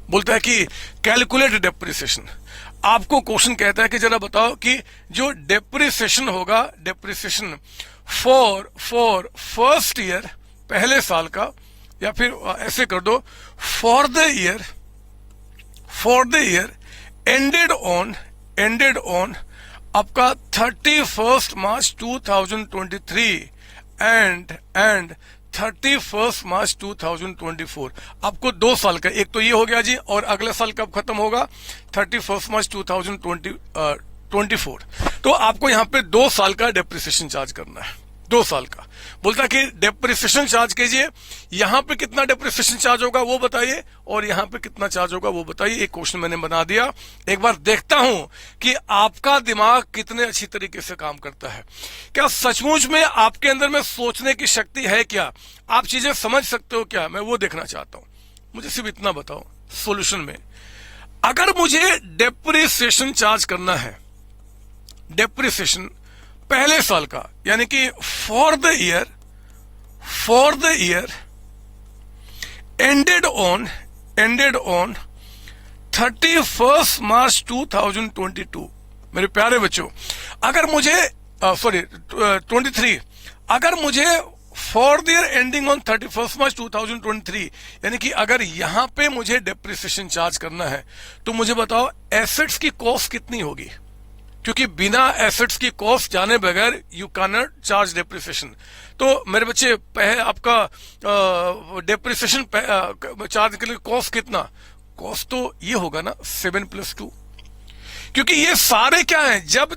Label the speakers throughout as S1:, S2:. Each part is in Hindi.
S1: बोलता है कि कैलकुलेट डेप्रिसिएशन। आपको क्वेश्चन कहता है कि जरा बताओ कि जो डेप्रिसिएशन होगा, डेप्रिसिएशन फॉर फर्स्ट ईयर, पहले साल का, या फिर ऐसे कर दो for the year ended on आपका 31 मार्च 2023 एंड 31 मार्च 2024। आपको 2 साल का, एक तो ये हो गया जी, और अगला साल कब खत्म होगा? 31 मार्च 2024। तो आपको यहां पे 2 साल का डेप्रिसिएशन चार्ज करना है, 2 साल का। बोलता कि डेप्रिसिएशन चार्ज कीजिए, यहां पे कितना डेप्रिसिएशन चार्ज होगा वो बताइए, और यहां पे कितना चार्ज होगा वो बताइए। एक क्वेश्चन मैंने बना दिया, एक बार देखता हूं कि आपका दिमाग कितने अच्छी तरीके से काम करता है। क्या सचमुच में आपके अंदर में सोचने की शक्ति है? क्या आप चीजें समझ सकते हो? क्या मैं वो देखना चाहता हूं। मुझे सिर्फ इतना बताओ, सॉल्यूशन में अगर मुझे डेप्रिसिएशन चार्ज करना है, डेप्रिसिएशन पहले साल का, यानी कि for the year ended on 31 मार्च 2022। मेरे प्यारे बच्चों, अगर मुझे 23, अगर मुझे for the year ending on 31 मार्च 2023, यानी कि अगर यहां पे मुझे डेप्रिसिएशन चार्ज करना है, तो मुझे बताओ एसेट्स की कॉस्ट कितनी होगी? क्योंकि बिना एसेट्स की कॉस्ट जाने बगैर you can not charge depreciation. तो मेरे बच्चे आपका डेप्रिसिएशन चार्ज के लिए कॉस्ट कितना? कॉस्ट तो ये होगा ना 7+2, क्योंकि ये सारे क्या हैं, जब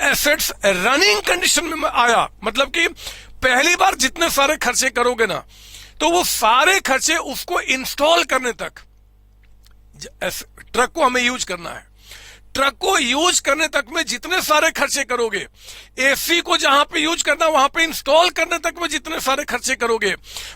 S1: एसेट्स रनिंग कंडीशन में आया, मतलब कि पहली बार जितने सारे खर्चे करोगे ना, तो वो सारे खर्चे उसको इंस्टॉल करने तक, ट्रक को हमें यूज करना है, ट्रक को यूज करने तक में जितने सारे खर्चे करोगे, एसी को जहां पे यूज करना वहां पे इंस्टॉल करने तक में जितने सारे खर्चे करोगे,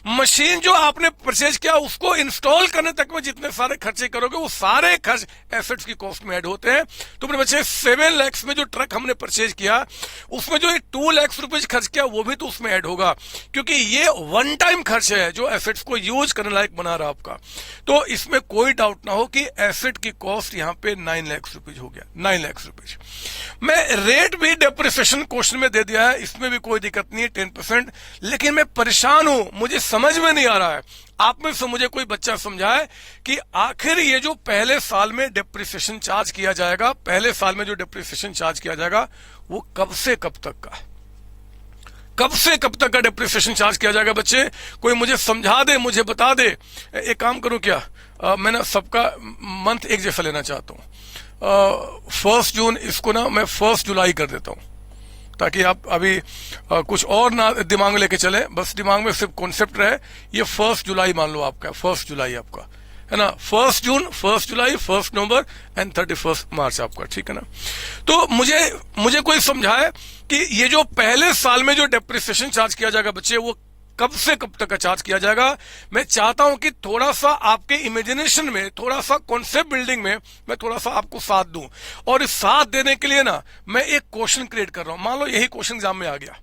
S1: मशीन जो आपने परचेज किया उसको इंस्टॉल करने तक में जितने सारे खर्चे करोगे, वो सारे खर्च एसेट्स की कॉस्ट में ऐड होते हैं। तो मेरे बच्चे 7 लाख में जो ट्रक हमने परचेज किया, उसमें जो 2 लाख रुपए खर्च किया वो भी तो उसमें ऐड होगा, क्योंकि ये वन टाइम खर्च है जो एसेट्स को यूज करने लायक बना रहा आपका। तो इसमें कोई डाउट ना हो कि एसेट की कॉस्ट यहाँ पे 9 लाख रुपए हो गया, 9 लाख रुपए। मैं रेट भी डेप्रिसिएशन क्वेश्चन में दे दिया है, इसमें भी कोई दिक्कत नहीं है 10%, लेकिन मैं परेशान हूं, मुझे समझ में नहीं आ रहा है। आप में से मुझे कोई बच्चा समझाए कि आखिर ये जो पहले साल में डेप्रिसिएशन चार्ज किया जाएगा, पहले साल में जो डेप्रिसिएशन चार्ज किया जाएगा वो कब से कब तक का, कब से कब तक का डेप्रिसिएशन चार्ज किया जाएगा? बच्चे कोई मुझे समझा दे, मुझे बता दे। एक काम करूं क्या, मैं ना सबका मंथ एक जैसा लेना चाहता हूं। 1 जून, इसको ना मैं 1 जुलाई कर देता हूं, ताकि आप अभी कुछ और ना दिमाग में लेके चले, बस दिमाग में सिर्फ कॉन्सेप्ट रहे। ये 1 जुलाई मान लो आपका, 1 जुलाई आपका है ना, 1 जून, 1 जुलाई, 1 नवंबर एंड 31 मार्च आपका, ठीक है ना। तो मुझे कोई समझाए कि ये जो पहले साल में जो डेप्रिसिएशन चार्ज किया जाएगा बच्चे, वो कब से कब तक का चार्ज किया जाएगा? मैं चाहता हूं कि थोड़ा सा आपके इमेजिनेशन में, थोड़ा सा कॉन्सेप्ट बिल्डिंग में मैं थोड़ा सा आपको साथ दूं, और इस साथ देने के लिए ना मैं एक क्वेश्चन क्रिएट कर रहा हूं। मान लो यही क्वेश्चन एग्जाम में आ गया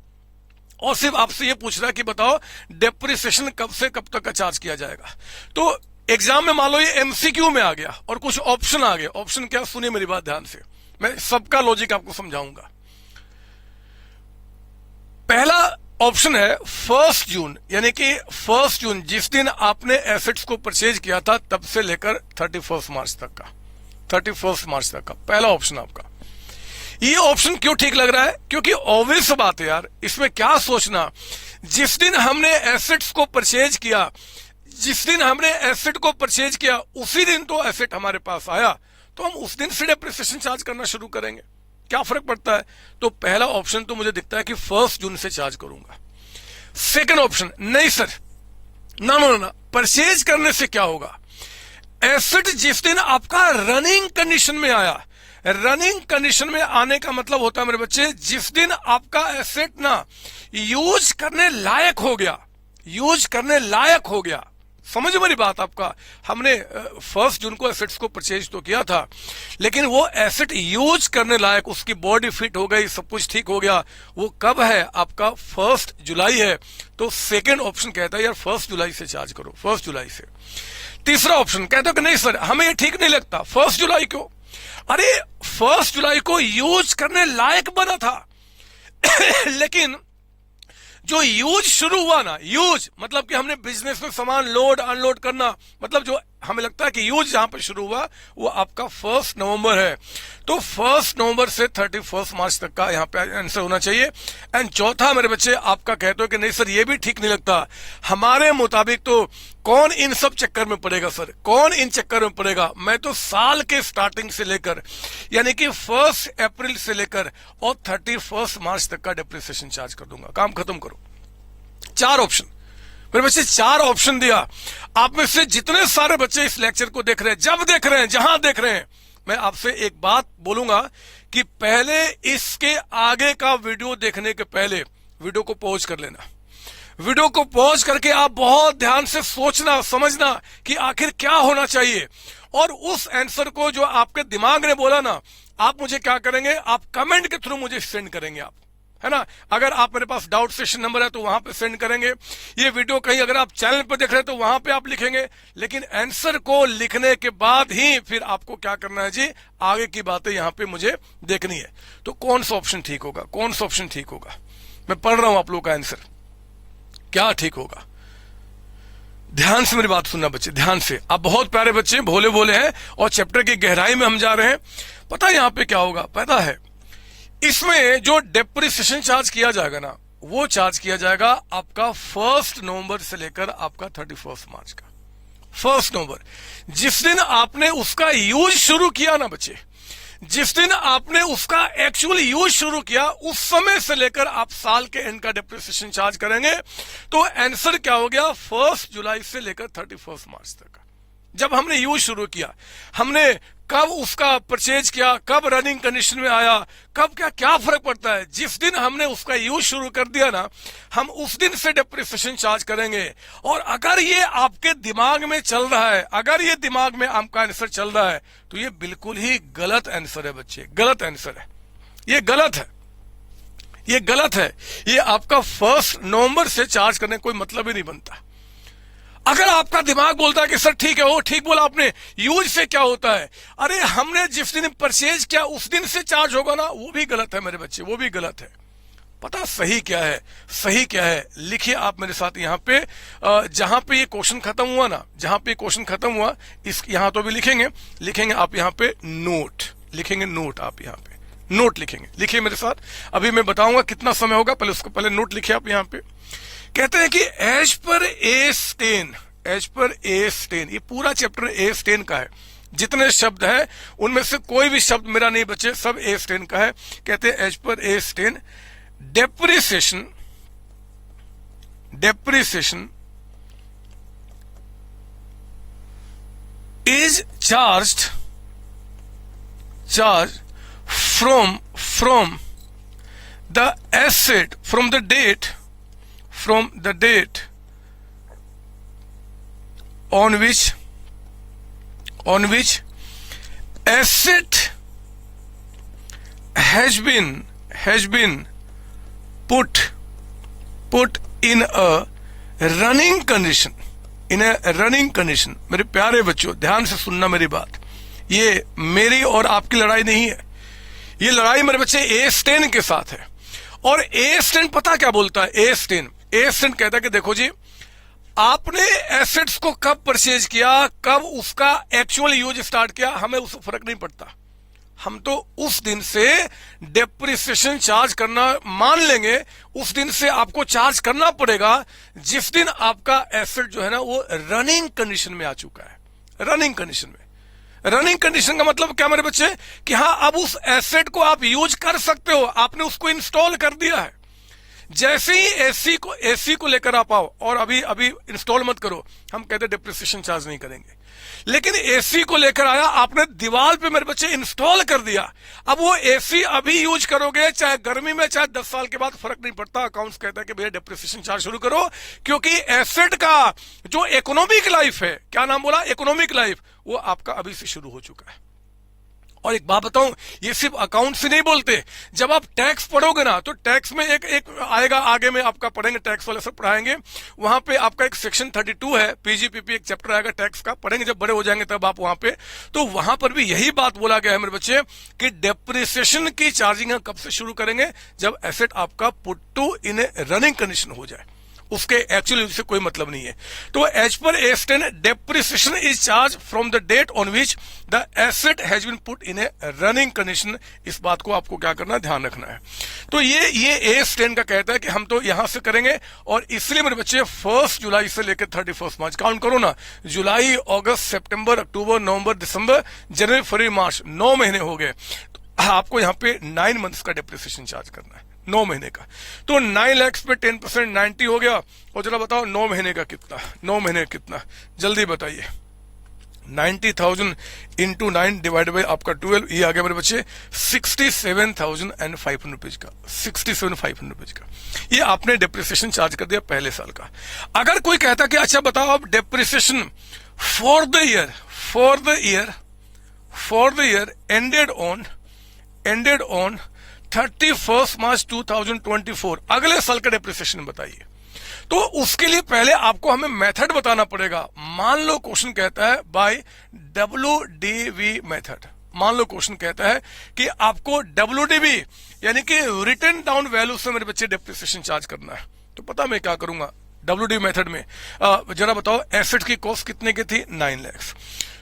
S1: और सिर्फ आपसे ये पूछ रहा है कि बताओ डेप्रिसिएशन कब से कब तक का चार्ज किया जाएगा। तो एग्जाम में मान लो ये एमसीक्यू में आ गया और कुछ ऑप्शन आ गए। ऑप्शन क्या? सुनिए मेरी बात ध्यान से, मैं सबका लॉजिक आपको समझाऊंगा। पहला ऑप्शन है 1 जून, यानी कि 1 जून जिस दिन आपने एसेट्स को परचेज किया था तब से लेकर 31 मार्च तक का, 31 मार्च तक का पहला ऑप्शन आपका। ये ऑप्शन क्यों ठीक लग रहा है? क्योंकि ऑब्वियस बात है यार, इसमें क्या सोचना, जिस दिन हमने एसेट्स को परचेज किया, जिस दिन हमने एसेट को परचेज किया उसी दिन तो एसेट हमारे पास आया, तो हम उस दिन से डेप्रिसिएशन चार्ज करना शुरू करेंगे। क्या फर्क पड़ता है? तो पहला ऑप्शन तो मुझे दिखता है कि 1 जून से चार्ज करूंगा। सेकंड ऑप्शन, नहीं सर, ना, परचेज करने से क्या होगा? एसेट जिस दिन आपका रनिंग कंडीशन में आया, रनिंग कंडीशन में आने का मतलब होता है मेरे बच्चे, जिस दिन आपका एसेट ना यूज करने लायक हो गया, यूज करने लायक हो गया, समझ मेरी बात आपका, हमने 1 जून को एसेट्स को परचेज तो किया था, लेकिन वो एसेट यूज करने लायक, उसकी बॉडी फिट हो गई, सब कुछ ठीक हो गया, वो कब है? आपका 1 जुलाई है। तो सेकेंड ऑप्शन कहता है यार 1 जुलाई से चार्ज करो, 1 जुलाई से। तीसरा ऑप्शन कहता है कि नहीं सर हमें ये ठीक नहीं लगता, 1 जुलाई क्यों? अरे 1 जुलाई को यूज करने लायक बना था लेकिन जो यूज शुरू हुआ ना, यूज मतलब कि हमने बिजनेस में सामान लोड अनलोड करना, मतलब जो हमें लगता है कि यूज जहां पे शुरू हुआ वो आपका 1 नवंबर है। तो 1 नवंबर से 31 मार्च तक का यहाँ पे आंसर होना चाहिए। एंड चौथा मेरे बच्चे आपका कहते हो कि नहीं सर ये भी ठीक नहीं लगता, हमारे मुताबिक तो कौन इन सब चक्कर में पड़ेगा सर, कौन इन चक्कर में पड़ेगा? मैं तो साल के स्टार्टिंग से लेकर यानी कि 1 अप्रैल से लेकर और 31 मार्च तक का डेप्रिसिएशन चार्ज कर दूंगा, काम खत्म करो। 4 ऑप्शन मेरे बच्चे, 4 ऑप्शन दिया। आप में से जितने सारे बच्चे इस लेक्चर को देख रहे हैं, जब देख रहे हैं, जहां देख रहे हैं, मैं आपसे एक बात बोलूंगा कि पहले इसके आगे का वीडियो देखने के पहले वीडियो को पॉज कर लेना। वीडियो को पॉज करके आप बहुत ध्यान से सोचना, समझना कि आखिर क्या होना चाहिए, और उस आंसर को जो आपके दिमाग ने बोला ना, आप मुझे क्या करेंगे? आप कमेंट के थ्रू मुझे सेंड करेंगे, आप है ना। अगर आप मेरे पास डाउट सेशन नंबर है तो वहां पे सेंड करेंगे। ये वीडियो कहीं अगर आप चैनल पर देख रहे हैं तो वहां पे आप लिखेंगे, लेकिन आंसर को लिखने के बाद ही फिर आपको क्या करना है जी, आगे की बातें यहां पे मुझे देखनी है। तो कौन सा ऑप्शन ठीक होगा, कौन सा ऑप्शन ठीक होगा? मैं पढ़ रहा हूं आप लोग का आंसर, क्या ठीक होगा? ध्यान से मेरी बात सुनना बच्चे, ध्यान से। आप बहुत प्यारे बच्चे, भोले भोले हैं और चैप्टर की गहराई में हम जा रहे हैं। पता है यहां पे क्या होगा? पता है इसमें जो डेप्रिसिएशन चार्ज किया जाएगा ना, वो चार्ज किया जाएगा आपका 1 नवंबर से लेकर आपका 31 मार्च का। 1 नवंबर जिस दिन आपने उसका यूज शुरू किया ना बच्चे, जिस दिन आपने उसका एक्चुअल यूज शुरू किया, उस समय से लेकर आप साल के एंड का डेप्रिसिएशन चार्ज करेंगे। तो आंसर क्या हो गया? 1 जुलाई से लेकर 31 मार्च तक का। जब हमने यूज शुरू किया, हमने कब उसका परचेज किया, कब रनिंग कंडीशन में आया, कब क्या फर्क पड़ता है? जिस दिन हमने उसका यूज शुरू कर दिया ना, हम उस दिन से डेप्रिसिएशन चार्ज करेंगे। और अगर ये आपके दिमाग में चल रहा है, अगर ये दिमाग में आपका आंसर चल रहा है, तो ये बिल्कुल ही गलत आंसर है बच्चे, गलत आंसर है, ये गलत है, ये गलत है। ये आपका 1 नवंबर से चार्ज करने कोई मतलब ही नहीं बनता। अगर आपका दिमाग बोलता है कि सर ठीक है, वो ठीक बोला आपने, यूज से क्या होता है? अरे हमने जिस दिन परचेज किया उस दिन से चार्ज होगा ना, वो भी गलत है मेरे बच्चे, वो भी गलत है। पता सही क्या है? सही क्या है लिखिए आप मेरे साथ यहाँ पे। जहां पे ये क्वेश्चन खत्म हुआ ना, जहां पे क्वेश्चन खत्म हुआ, इस यहां तो भी लिखेंगे आप यहाँ पे नोट लिखेंगे, नोट आप यहाँ पे नोट लिखेंगे, लिखिए मेरे साथ। अभी मैं बताऊंगा कितना समय होगा, पहले उसको पहले नोट लिखिए आप यहाँ पे। कहते हैं कि एज पर ए स्टेन, ये पूरा चैप्टर ए स्टेन का है। जितने शब्द है उनमें से कोई भी शब्द मेरा नहीं बचे, सब ए स्टेन का है। कहते हैं एज पर A S ten depreciation is charge from the asset from the date on which asset has been put in a running condition, मेरे प्यारे बच्चों ध्यान से सुनना मेरी बात, ये मेरी और आपकी लड़ाई नहीं है, ये लड़ाई मेरे बच्चे ए स्टेन के साथ है। और ए स्टेन पता क्या बोलता है? ए स्टेन कहता है कि देखो जी, आपने एसेट्स को कब परचेज किया, कब उसका एक्चुअल यूज स्टार्ट किया, हमें उससे फर्क नहीं पड़ता। हम तो उस दिन से डेप्रिसिएशन चार्ज करना मान लेंगे, उस दिन से आपको चार्ज करना पड़ेगा जिस दिन आपका एसेट जो है ना वो रनिंग कंडीशन में आ चुका है। रनिंग कंडीशन का मतलब क्या मेरे बच्चे? कि हाँ अब उस एसेट को आप यूज कर सकते हो, आपने उसको इंस्टॉल कर दिया है। जैसे ही एसी को लेकर आप आओ और अभी इंस्टॉल मत करो, हम कहते हैं डेप्रिसिएशन चार्ज नहीं करेंगे। लेकिन एसी को लेकर आया, आपने दीवार पे मेरे बच्चे इंस्टॉल कर दिया। अब वो एसी अभी यूज करोगे, चाहे गर्मी में चाहे 10 साल के बाद, फर्क नहीं पड़ता। अकाउंट्स कहता है कि भैया डेप्रिसिएशन चार्ज शुरू करो, क्योंकि एसेट का जो इकोनॉमिक लाइफ है, क्या नाम बोला, इकोनॉमिक लाइफ, वो आपका अभी से शुरू हो चुका है। और एक बात बताऊं, ये सिर्फ अकाउंट से नहीं बोलते, जब आप टैक्स पढ़ोगे ना, तो टैक्स में एक आएगा, आगे में आपका पढ़ेंगे, टैक्स वाले सब पढ़ाएंगे, वहां पे आपका एक सेक्शन 32 है, पीजीपीपी एक चैप्टर आएगा टैक्स का, पढ़ेंगे जब बड़े हो जाएंगे तब आप वहां पे। तो वहां पर भी यही बात बोला गया है मेरे बच्चे कि डेप्रिसिएशन की चार्जिंग कब से शुरू करेंगे, जब एसेट आपका put to in a running condition हो जाए, उसके एक्चुअली से कोई मतलब नहीं है। तो एज पर AS10 depreciation is charge from the date on which the asset has been put in a running condition. इस बात को आपको क्या करना है, ध्यान रखना है। तो ये AS10 का कहता है कि हम तो यहां से करेंगे, और इसलिए मेरे बच्चे 1 जुलाई से लेकर 31 मार्च काउंट करो ना, जुलाई, अगस्त, सितंबर, अक्टूबर, नवंबर, दिसंबर, जनवरी, फरवरी, मार्च, 9 महीने हो गए। तो आपको यहाँ पे 9 मंथ्स का डेप्रिसिएशन चार्ज करना है, 9 महीने का। तो 9 लाख पे 10% 90 हो गया। और जरा बताओ 9 महीने का कितना, 9 महीने का कितना, जल्दी बताइए। 90,000 इंटू 9 डिवाइड बाई आपका 12, ये आ गया मेरे बच्चे 67,500 रुपीज का, 67,500 रुपीज का। ये आपने डेप्रिसिएशन चार्ज कर दिया पहले साल का। अगर कोई कहता कि अच्छा बताओ अब depreciation for the year ended on 31 March 2024, अगले साल का डेप्रिसिएशन बताइए, तो उसके लिए पहले आपको हमें मेथड बताना पड़ेगा। मान लो क्वेश्चन कहता है बाय WDV मेथड, मान लो क्वेश्चन कहता है कि आपको WDV यानी कि रिटन डाउन वैल्यू से मेरे बच्चे डेप्रिसिएशन चार्ज करना है। तो पता मैं क्या करूंगा WDV मेथड में, जरा बताओ एसेट की कॉस्ट कितने की थी, 9 लाख।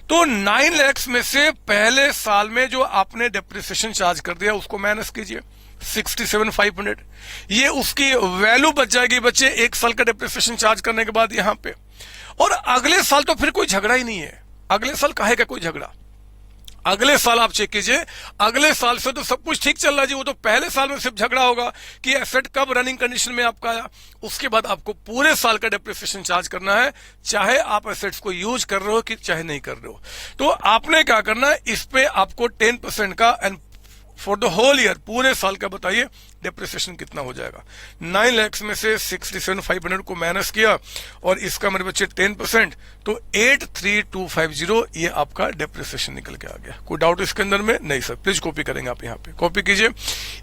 S1: तो 9 लाख में से पहले साल में जो आपने डेप्रिसिएशन चार्ज कर दिया उसको माइनस कीजिए, 67,500, ये उसकी वैल्यू बच जाएगी बच्चे 1 साल का डेप्रिसिएशन चार्ज करने के बाद यहां पे। और अगले साल तो फिर कोई झगड़ा ही नहीं है, अगले साल काहे का कोई झगड़ा, अगले साल आप चेक कीजिए, अगले साल से तो सब कुछ ठीक चल रहा है जी। वो तो पहले साल में सिर्फ झगड़ा होगा कि एसेट कब रनिंग कंडीशन में आपका आया, उसके बाद आपको पूरे साल का डेप्रिसिएशन चार्ज करना है, चाहे आप एसेट्स को यूज कर रहे हो कि चाहे नहीं कर रहे हो। तो आपने क्या करना है, इस पे आपको 10% का, and for the whole year, पूरे साल का बताइए डेप्रिसिएशन कितना हो जाएगा। 9 लाख में से 67,500 को माइनस किया और इसका मेरे बच्चे 10%, तो 83,250 ये आपका डेप्रिसिएशन निकल के आ गया। कोई डाउट इसके अंदर में? नहीं सर, प्लीज कॉपी करेंगे आप, यहाँ पे कॉपी कीजिए।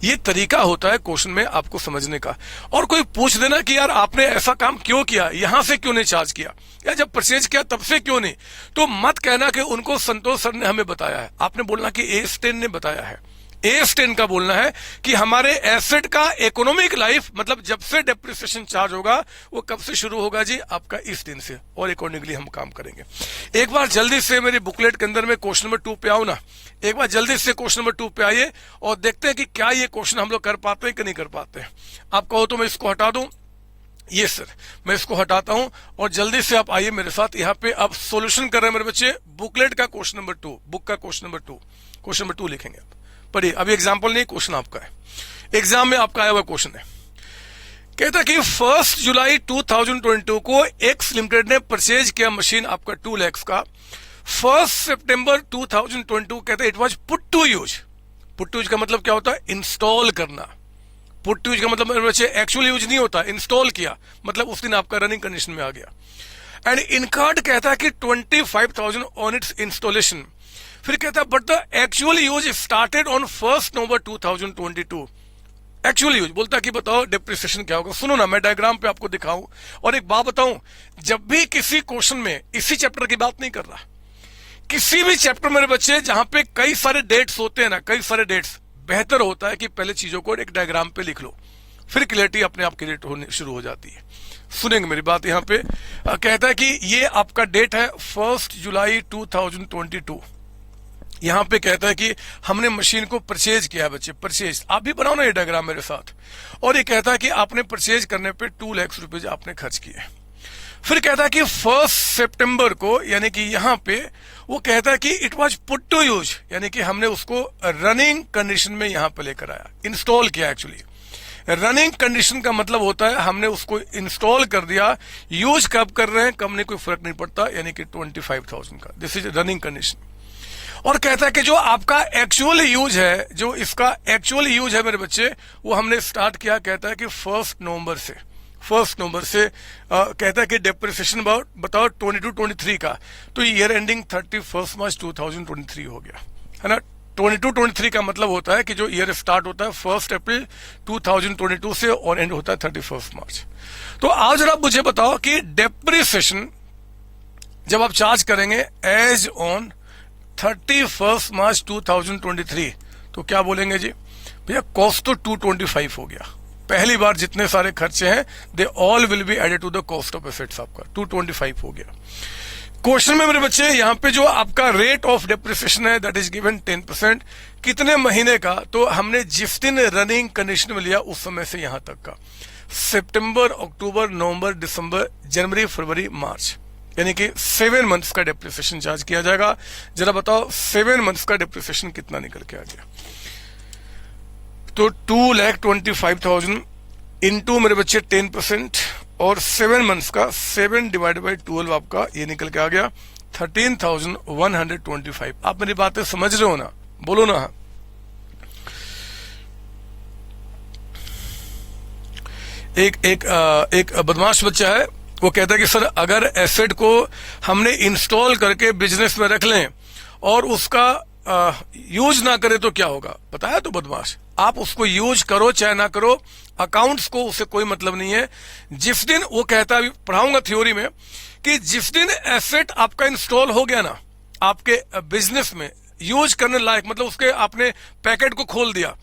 S1: ये तरीका होता है क्वेश्चन में आपको समझने का। और कोई पूछ देना कि यार आपने ऐसा काम क्यों किया, यहां से क्यों नहीं चार्ज किया, या जब परचेज किया तब से क्यों नहीं, तो मत कहना कि उनको संतोष सर ने हमें बताया है। आपने बोलना कि AS10 ने बताया है। AS10 का बोलना है कि हमारे एसेट का इकोनॉमिक लाइफ, मतलब जब से डेप्रिसिएशन चार्ज होगा वो कब से शुरू होगा जी, आपका इस दिन से, और अकॉर्डिंगली हम काम करेंगे। एक बार जल्दी से मेरी बुकलेट के अंदर में क्वेश्चन नंबर 2 पे आओ ना, एक बार जल्दी से क्वेश्चन नंबर 2 पे आइए और देखते हैं कि क्या ये क्वेश्चन हम लोग कर पाते हैं कि नहीं कर पाते हैं। आप कहो तो मैं इसको हटा दूं, ये सर मैं इसको हटाता हूं, और जल्दी से आप आइए मेरे साथ यहाँ पे। आप सॉल्यूशन कर रहे हैं मेरे बच्चे बुकलेट का क्वेश्चन नंबर 2, बुक का क्वेश्चन नंबर 2, क्वेश्चन नंबर 2 लिखेंगे आप। पढ़िए, अभी एग्जाम्पल नहीं, क्वेश्चन आपका है, एग्जाम में आपका आया हुआ क्वेश्चन है। कहता है कि 1 जुलाई 2022 को एक्स लिमिटेड ने परचेज किया मशीन आपका 2 लाख का। 1 सितंबर 2022 कहता है it was put to use. Put to use का मतलब क्या होता है, इंस्टॉल करना। पुट टू यूज का मतलब मेरे बच्चे एक्चुअली यूज नहीं होता, इंस्टॉल किया, मतलब उस दिन आपका रनिंग कंडीशन में आ गया। एंड इनकार्ड कहता है कि 25,000 ऑन इट्स इंस्टॉलेशन। फिर कहता है but the actual use started on 1 November 2022। Actual use बोलता है कि बताओ डेप्रिसिएशन क्या होगा। सुनो ना, मैं डायग्राम पे आपको दिखाऊं। और एक बात बताऊं, जब भी किसी क्वेश्चन में, इसी चैप्टर की बात नहीं कर रहा, किसी भी चैप्टर मेरे बच्चे जहां पे कई सारे डेट्स होते हैं ना, कई सारे डेट्स, बेहतर होता है कि पहले चीजों को एक डायग्राम पे लिख लो, फिर क्लियरिटी अपने आप क्रिएट होने शुरू हो जाती है। सुनेंगे मेरी बात। यहाँ पे कहता है कि ये आपका डेट है 1 जुलाई 2022। यहां पे कहता है कि हमने मशीन को परचेज किया बच्चे, परचेज। आप भी बनाओ ना ये डायग्राम मेरे साथ। और ये कहता है कि आपने परचेज करने पे 2 लाख रुपए आपने खर्च किए। फिर कहता है कि 1 सितंबर को, यानी कि यहां पे वो कहता है कि it was put to use, यानी कि हमने उसको रनिंग कंडीशन में यहां पे लेकर आया, इंस्टॉल किया एक्चुअली। रनिंग कंडीशन का मतलब होता है हमने उसको इंस्टॉल कर दिया, यूज कब कर रहे हैं कब नहीं कोई फर्क नहीं पड़ता, यानी कि 25,000 का, दिस इज रनिंग कंडीशन। और कहता है कि जो आपका एक्चुअल यूज है, जो इसका एक्चुअल यूज है मेरे बच्चे, वो हमने स्टार्ट किया, कहता है कि 1 नवंबर से कहता है कि डेप्रिसिएशन बताओ 22-23 का, तो ईयर एंडिंग 31 मार्च 2023 हो गया, है ना। 22-23 का मतलब होता है कि जो ईयर स्टार्ट होता है 1 अप्रैल 2022 से और एंड होता है 31 मार्च। तो आज जरा मुझे बताओ कि डेप्रिसिएशन जब आप चार्ज करेंगे एज ऑन 31 मार्च 2023, तो क्या बोलेंगे जी? भैया कॉस्ट तो 225 हो गया। पहली बार जितने सारे खर्चे हैं they all will be added to the cost of assets, आपका 225 हो गया। क्वेश्चन में मेरे बच्चे यहाँ पे जो आपका रेट ऑफ डेप्रिसिएशन है दैट इज गिवन 10%, कितने महीने का? तो हमने जिस दिन रनिंग कंडीशन में लिया उस समय से यहां तक का, सितंबर, अक्टूबर, नवंबर, दिसंबर, जनवरी, फरवरी, मार्च, यानी कि 7 मंथ्स का डेप्रिसिएशन चार्ज किया जाएगा। जरा बताओ 7 मंथ्स का डेप्रिसिएशन कितना निकल के आ गया? तो 2,25,000 इंटू मेरे बच्चे 10% और 7 मंथ्स का 7 डिवाइड बाई 12 आपका ये निकल के आ गया 13,125। आप मेरी बातें समझ रहे हो ना? बोलो ना। एक बदमाश बच्चा है, वो कहता है कि सर अगर एसेट को हमने इंस्टॉल करके बिजनेस में रख लें और उसका यूज ना करें तो क्या होगा? बताया तो बदमाश, आप उसको यूज करो चाहे ना करो, अकाउंट्स को उससे कोई मतलब नहीं है। जिस दिन वो कहता है, पढ़ाऊंगा थ्योरी में, कि जिस दिन एसेट आपका इंस्टॉल हो गया ना आपके बिजनेस में यूज करने लायक, मतलब उसके आपने पैकेट को खोल दिया,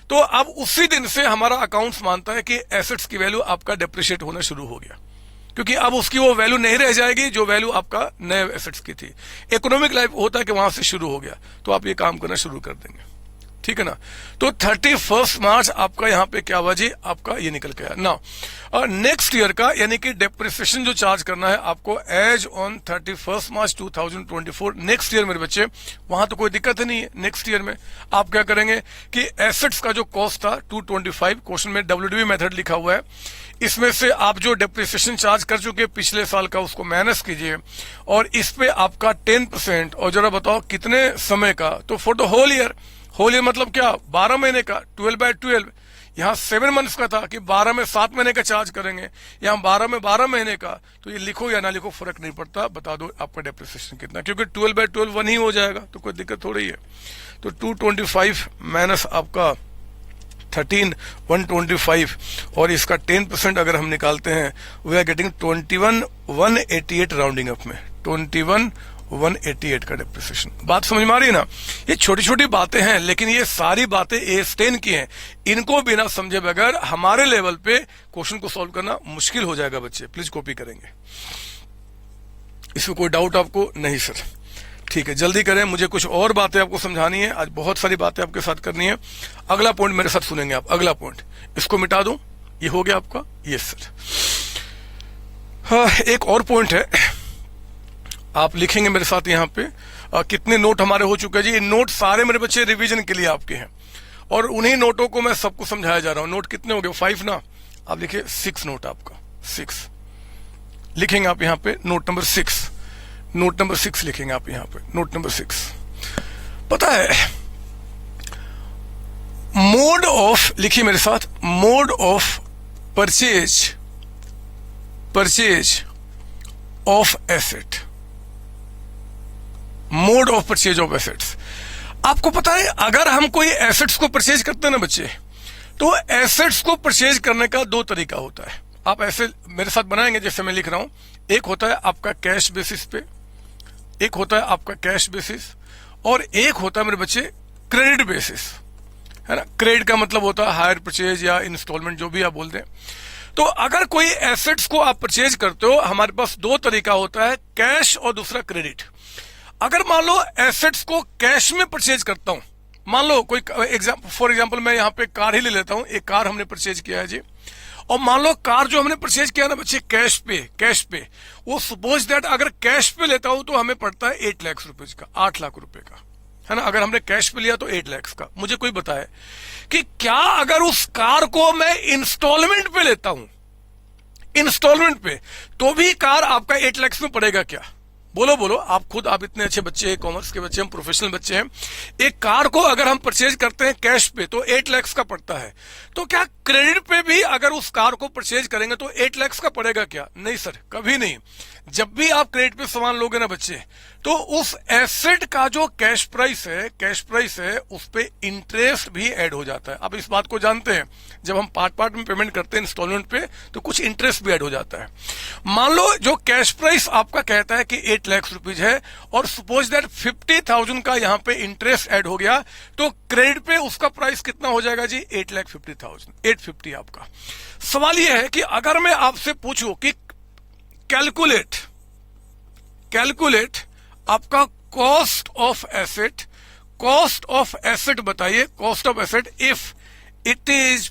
S1: तो अब उसी दिन से हमारा अकाउंट्स मानता है कि एसेट्स की वैल्यू आपका डेप्रिशिएट होना शुरू हो गया, क्योंकि अब उसकी वो वैल्यू नहीं रह जाएगी जो वैल्यू आपका नए एसेट्स की थी। इकोनॉमिक लाइफ होता है कि वहां से शुरू हो गया, तो आप ये काम करना शुरू कर देंगे, ठीक है ना। तो 31 मार्च आपका यहाँ पे क्या हुआ जी? आपका ये निकल गया ना। और नेक्स्ट ईयर का यानी कि डेप्रिसिएशन जो चार्ज करना है आपको as on 31 March 2024, next year मेरे बच्चे, वहां तो कोई दिक्कत ही नहीं है। नेक्स्ट ईयर में आप क्या करेंगे कि एसेट्स का जो कॉस्ट था 225, क्वेश्चन में WDV मेथड लिखा हुआ है, इसमें से आप जो डेप्रिसिएशन चार्ज कर चुके पिछले साल का उसको माइनस कीजिए और इस पे आपका 10%, और जरा बताओ कितने समय का? तो फॉर द होल ईयर मतलब क्या? 12 महीने का, 12/12। यहाँ 7 मंथ्स का था कि 12 में 7 महीने का चार्ज करेंगे, यहाँ 12 में 12 महीने का, तो ये लिखो या ना लिखो फर्क नहीं पड़ता, बता दो आपका डेप्रिसिएशन कितना, क्योंकि 12/12 1 ही हो जाएगा, तो कोई दिक्कत थोड़ी है। तो 225 माइनस आपका 13,125 और इसका 10% अगर हम निकालते हैं we are getting 21,188 rounding up में, 21,188 का डेप्रिसिएशन। बात समझ में आ रही है ना? ये छोटी छोटी बातें हैं, लेकिन ये सारी बातें A10 की हैं, इनको बिना समझे बगैर हमारे लेवल पे क्वेश्चन को सॉल्व करना मुश्किल हो जाएगा बच्चे। प्लीज कॉपी करेंगे, इसमें कोई डाउट आपको? नहीं सर, ठीक है, जल्दी करें, मुझे कुछ और बातें आपको समझानी है, आज बहुत सारी बातें आपके साथ करनी है। अगला पॉइंट मेरे साथ सुनेंगे आप। अगला पॉइंट, इसको मिटा दूं, ये हो गया आपका? Yes sir. हाँ, एक और पॉइंट है, आप लिखेंगे मेरे साथ यहाँ पे। कितने नोट हमारे हो चुके हैं जी? ये नोट सारे मेरे बच्चे रिवीजन के लिए आपके हैं और उन्हीं नोटों को मैं सबको समझाया जा रहा हूं। नोट कितने हो गए? 5 ना? आप लिखिए 6 नोट आपका, 6 लिखेंगे आप यहाँ पे। नोट नंबर 6, नोट नंबर 6 लिखेंगे आप यहाँ पे, नोट नंबर 6। पता है मोड ऑफ, लिखिए मेरे साथ, mode of purchase of asset, mode of purchase of assets. आपको पता है अगर हम कोई एसेट्स को परचेज करते हैं ना बच्चे, तो एसेट्स को परचेज करने का 2 तरीका होता है। आप ऐसे मेरे साथ बनाएंगे जैसे मैं लिख रहा हूं। एक होता है आपका कैश बेसिस पे, एक होता है आपका कैश बेसिस, और एक होता है मेरे बच्चे क्रेडिट बेसिस, है ना। क्रेडिट का मतलब होता है हायर परचेज या इंस्टॉलमेंट, जो भी आप बोलते हैं। तो अगर कोई एसेट्स को आप परचेज करते हो, हमारे पास 2 तरीका होता है, कैश और दूसरा क्रेडिट। अगर मान लो एसेट्स को कैश में परचेज करता हूं, मान लो कोई फॉर एग्जांपल मैं यहां पे कार ही ले लेता हूं, एक कार हमने परचेज किया है जी, और मान लो कार जो हमने परचेज किया ना बच्चे कैश पे, वो सपोज दैट अगर कैश पे लेता हूं तो हमें पड़ता है 8 लाख रुपए का, 8 लाख रुपए का, है ना। अगर हमने कैश पे लिया तो 8 लाख का। मुझे कोई बताए कि क्या अगर उस कार को मैं इंस्टॉलमेंट पे लेता हूं, इंस्टॉलमेंट पे, तो भी कार आपका 8 लाख में पड़ेगा क्या? बोलो बोलो, आप खुद, आप इतने अच्छे बच्चे हैं, कॉमर्स के बच्चे, हम प्रोफेशनल बच्चे हैं। एक कार को अगर हम परचेज करते हैं कैश पे तो 8 लाख का पड़ता है, तो क्या क्रेडिट पे भी अगर उस कार को परचेज करेंगे तो 8 लाख का पड़ेगा क्या? नहीं सर, कभी नहीं। जब भी आप क्रेडिट पे सामान लोगे ना बच्चे, तो उस एसेट का जो कैश प्राइस है उस पे इंटरेस्ट भी ऐड हो जाता है। आप इस बात को जानते हैं, जब हम पार्ट पार्ट में पेमेंट करते हैं इंस्टॉलमेंट पे तो कुछ इंटरेस्ट भी ऐड हो जाता है। मान लो जो कैश प्राइस आपका कहता है कि 8 लाख रुपीज है, और सपोज दैट 50,000 का यहाँ पे इंटरेस्ट ऐड हो गया, तो क्रेडिट पे उसका प्राइस कितना हो जाएगा जी? 8,50,000, 850 आपका। सवाल यह है कि अगर मैं आपसे पूछूं कि कैलकुलेट आपका कॉस्ट ऑफ एसेट बताइए, cost of asset if it is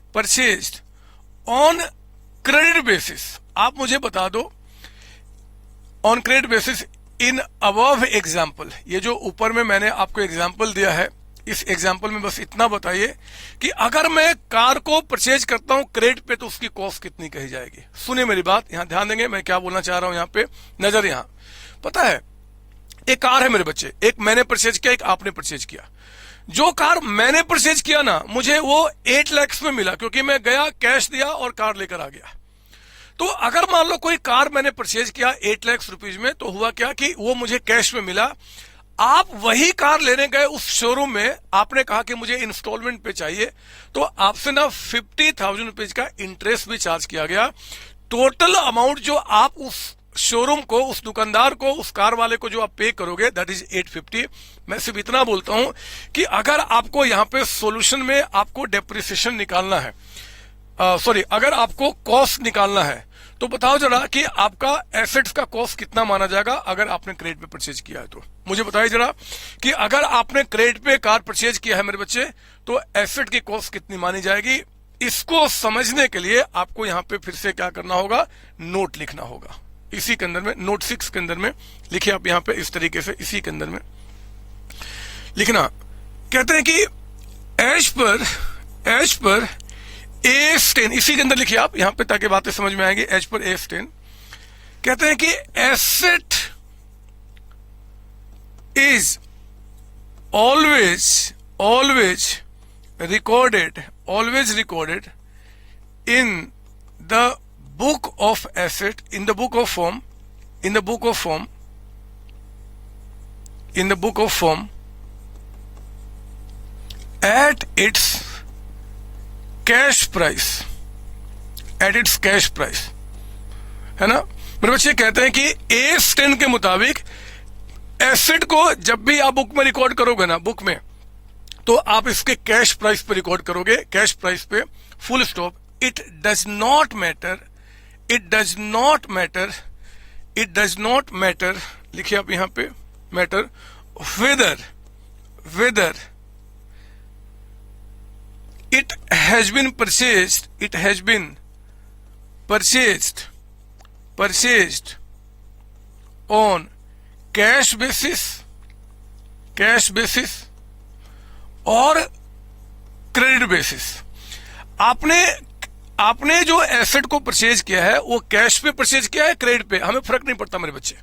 S1: purchased on credit basis. आप मुझे बता दो on credit basis in above example. ये जो ऊपर में मैंने आपको एग्जाम्पल दिया है, इस एग्जाम्पल में बस इतना बताइए कि अगर मैं कार को परचेज करता हूं क्रेडिट पे तो उसकी कॉस्ट कितनी कही जाएगी। सुनिए मेरी बात, यहां ध्यान देंगे मैं क्या बोलना चाह रहा हूं। यहां पे नजर, यहां पता है, एक कार है मेरे बच्चे, एक मैंने परचेज किया, एक आपने परचेज किया। जो कार मैंने परचेज किया ना, मुझे वो 8 लाख में मिला, क्योंकि मैं गया, कैश दिया और कार लेकर आ गया। तो अगर मान लो कोई कार मैंने परचेज किया 8 लाख रुपीज में, तो हुआ क्या कि वो मुझे कैश में मिला। आप वही कार लेने गए उस शोरूम में, आपने कहा कि मुझे इंस्टॉलमेंट पे चाहिए, तो आपसे ना 50,000 रुपीज का इंटरेस्ट भी चार्ज किया गया। टोटल अमाउंट जो आप उस शोरूम को, उस दुकानदार को, उस कार वाले को जो आप पे करोगे, दैट इज 850। मैं सिर्फ इतना बोलता हूं कि अगर आपको यहां पे सॉल्यूशन में आपको डेप्रिसिएशन निकालना है, अगर आपको कॉस्ट निकालना है, तो बताओ जरा कि आपका एसेट्स का कॉस्ट कितना माना जाएगा अगर आपने क्रेडिट पे परचेज किया है। तो मुझे बताइए जरा कि अगर आपने क्रेडिट पे कार परचेज किया है मेरे बच्चे, तो एसेट की कॉस्ट कितनी मानी जाएगी? इसको समझने के लिए आपको यहां पे फिर से क्या करना होगा? नोट लिखना होगा। इसी के अंदर में, नोट 6 के अंदर में लिखिए आप यहां पे इस तरीके से, इसी के अंदर में लिखना। कहते हैं कि एज पर A10, इसी के अंदर लिखिए आप यहां पे ताकि बातें समझ में आएंगी। एज पर A10 कहते हैं कि asset is always recorded in the book of asset, in the book of form at its cash price, है ना। मेरे बच्चे कहते हैं कि A10 के मुताबिक एसेट को जब भी आप बुक में रिकॉर्ड करोगे ना, बुक में, तो आप इसके कैश प्राइस पे रिकॉर्ड करोगे, कैश प्राइस पे, full stop. It does not matter, लिखिए आप यहां पे, matter whether it has been purchased on cash basis और क्रेडिट बेसिस। आपने जो एसेट को परचेज किया है वो कैश पे परचेज किया है, क्रेडिट पे, हमें फर्क नहीं पड़ता मेरे बच्चे।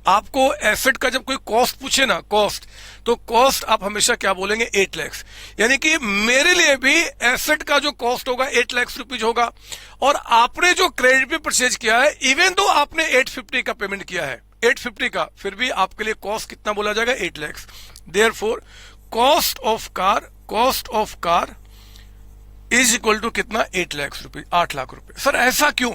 S1: आपको एसेट का जब कोई कॉस्ट पूछे ना, कॉस्ट, तो कॉस्ट आप हमेशा क्या बोलेंगे? 8 लाख। यानी कि मेरे लिए भी एसेट का जो कॉस्ट होगा 8 लाख रुपीज होगा, और आपने जो क्रेडिट पे परचेज किया है, इवन तो आपने 850 का पेमेंट किया है, 850 का, फिर भी आपके लिए कॉस्ट कितना बोला जाएगा? 8 lakh. Therefore cost of car is equal to कितना? 8 लाख रुपए, 8 लाख रुपए। सर ऐसा क्यों?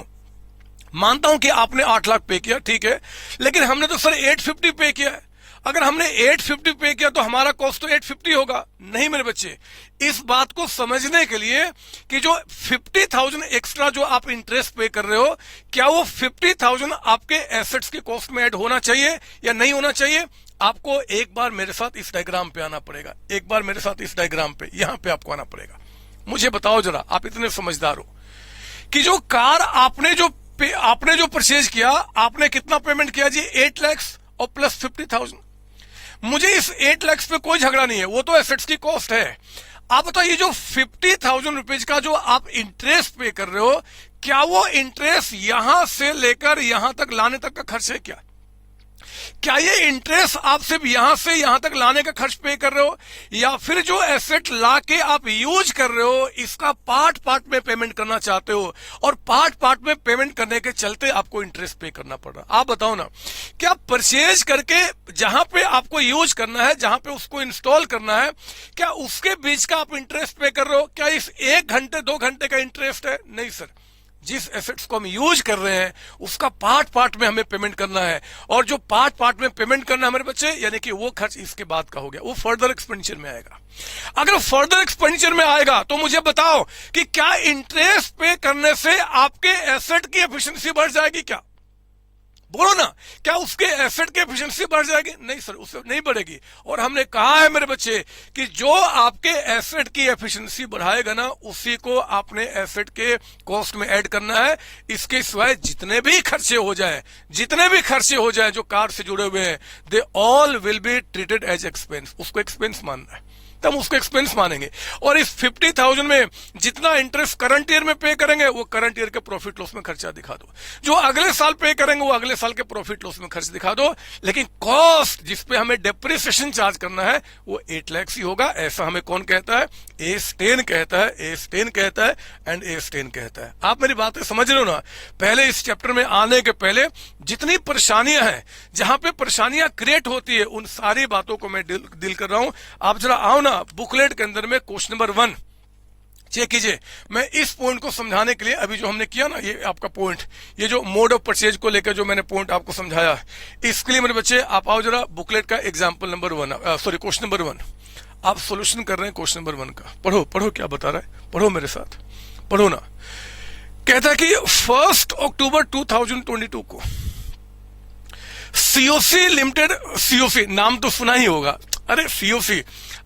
S1: मानता हूं कि आपने 8 लाख पे किया, ठीक है, लेकिन हमने तो सर 850 पे किया है। अगर हमने 850 पे किया तो हमारा कॉस्ट तो 850 होगा। नहीं मेरे बच्चे, इस बात को समझने के लिए कि जो 50,000 एक्स्ट्रा जो आप इंटरेस्ट पे कर रहे हो, क्या वो 50,000 आपके एसेट्स के कॉस्ट में ऐड होना चाहिए या नहीं होना चाहिए? आपको एक बार मेरे साथ इस डायग्राम पे आना पड़ेगा, एक बार मेरे साथ इस डायग्राम पे, यहां पे आपको आना पड़ेगा। मुझे बताओ जरा, आप इतने समझदार हो, कि जो कार आपने जो परचेज किया, आपने कितना पेमेंट किया जी? 8 लाख और प्लस 50,000। मुझे इस 8 लाख पे कोई झगड़ा नहीं है, वो तो एसेट्स की कॉस्ट है। आप बताओ ये जो 50,000 रुपीज का जो आप इंटरेस्ट पे कर रहे हो, क्या वो इंटरेस्ट यहां से लेकर यहां तक लाने तक का खर्च है क्या? क्या ये इंटरेस्ट आप सिर्फ यहां से यहां तक लाने का खर्च पे कर रहे हो, या फिर जो एसेट ला के आप यूज कर रहे हो इसका पार्ट पार्ट में पेमेंट करना चाहते हो, और पार्ट पार्ट में पेमेंट करने के चलते आपको इंटरेस्ट पे करना पड़ रहा? आप बताओ ना, क्या परचेज करके जहां पे आपको यूज करना है, जहां पे उसको इंस्टॉल करना है, क्या उसके बीच का आप इंटरेस्ट पे कर रहे हो? क्या इस 1 घंटे 2 घंटे का इंटरेस्ट है? नहीं सर, जिस एसेट्स को हम यूज कर रहे हैं उसका पार्ट पार्ट में हमें पेमेंट करना है, और जो पार्ट पार्ट में पेमेंट करना है हमारे बच्चे, यानी कि वो खर्च इसके बाद का हो गया, वो फर्दर एक्सपेंडिचर में आएगा। अगर फर्दर एक्सपेंडिचर में आएगा तो मुझे बताओ कि क्या इंटरेस्ट पे करने से आपके एसेट की एफिशिएंसी बढ़ जाएगी? क्या बोलो ना, क्या उसके एसेट की एफिशिएंसी बढ़ जाएगी? नहीं सर, उससे नहीं बढ़ेगी। और हमने कहा है मेरे बच्चे कि जो आपके एसेट की एफिशिएंसी बढ़ाएगा ना, उसी को आपने एसेट के कॉस्ट में ऐड करना है। इसके सिवाय जितने भी खर्चे हो जाए जो कार से जुड़े हुए हैं, they all will be treated as expense. उसको एक्सपेंस मानना है, तब उसको एक्सपेंस मानेंगे। और इस 50,000 में जितना इंटरेस्ट करंट ईयर में पे करेंगे वो करंट ईयर के प्रॉफिट लॉस में खर्चा दिखा दो, जो अगले साल पे करेंगे वो अगले साल के प्रॉफिट लॉस में खर्च दिखा दो। लेकिन कॉस्ट जिसपे हमें डेप्रिसिएशन चार्ज करना है वो 8 लाख ही होगा। ऐसा हमें कौन कहता है? ए-स्टेन कहता है एंड ए-स्टेन कहता है। आप मेरी बातें समझ रहे हो ना? पहले इस चैप्टर में आने के पहले जितनी परेशानियां हैं, जहां पे परेशानियां क्रिएट होती है, उन सारी बातों को मैं डील कर रहा हूं। आप जरा आओ ना, बुकलेट के अंदर में क्वेश्चन नंबर 1 चेक कीजिए। मैं इस पॉइंट को समझाने के लिए अभी जो हमने किया ना, ये आपका पॉइंट, ये जो मोड ऑफ परचेज को लेकर जो मैंने पॉइंट आपको समझाया, इसके लिए मेरे बच्चे आप आओ जरा बुकलेट का example number 1, sorry question number 1 आप सोल्यूशन कर रहे हैं क्वेश्चन नंबर 1 का। पढ़ो क्या बता रहा है, पढ़ो मेरे साथ, पढ़ो ना। कहता है कि 1 अक्टूबर 2022 को सीओसी लिमिटेड, सीओसी नाम तो सुना ही होगा, अरे सीओसी,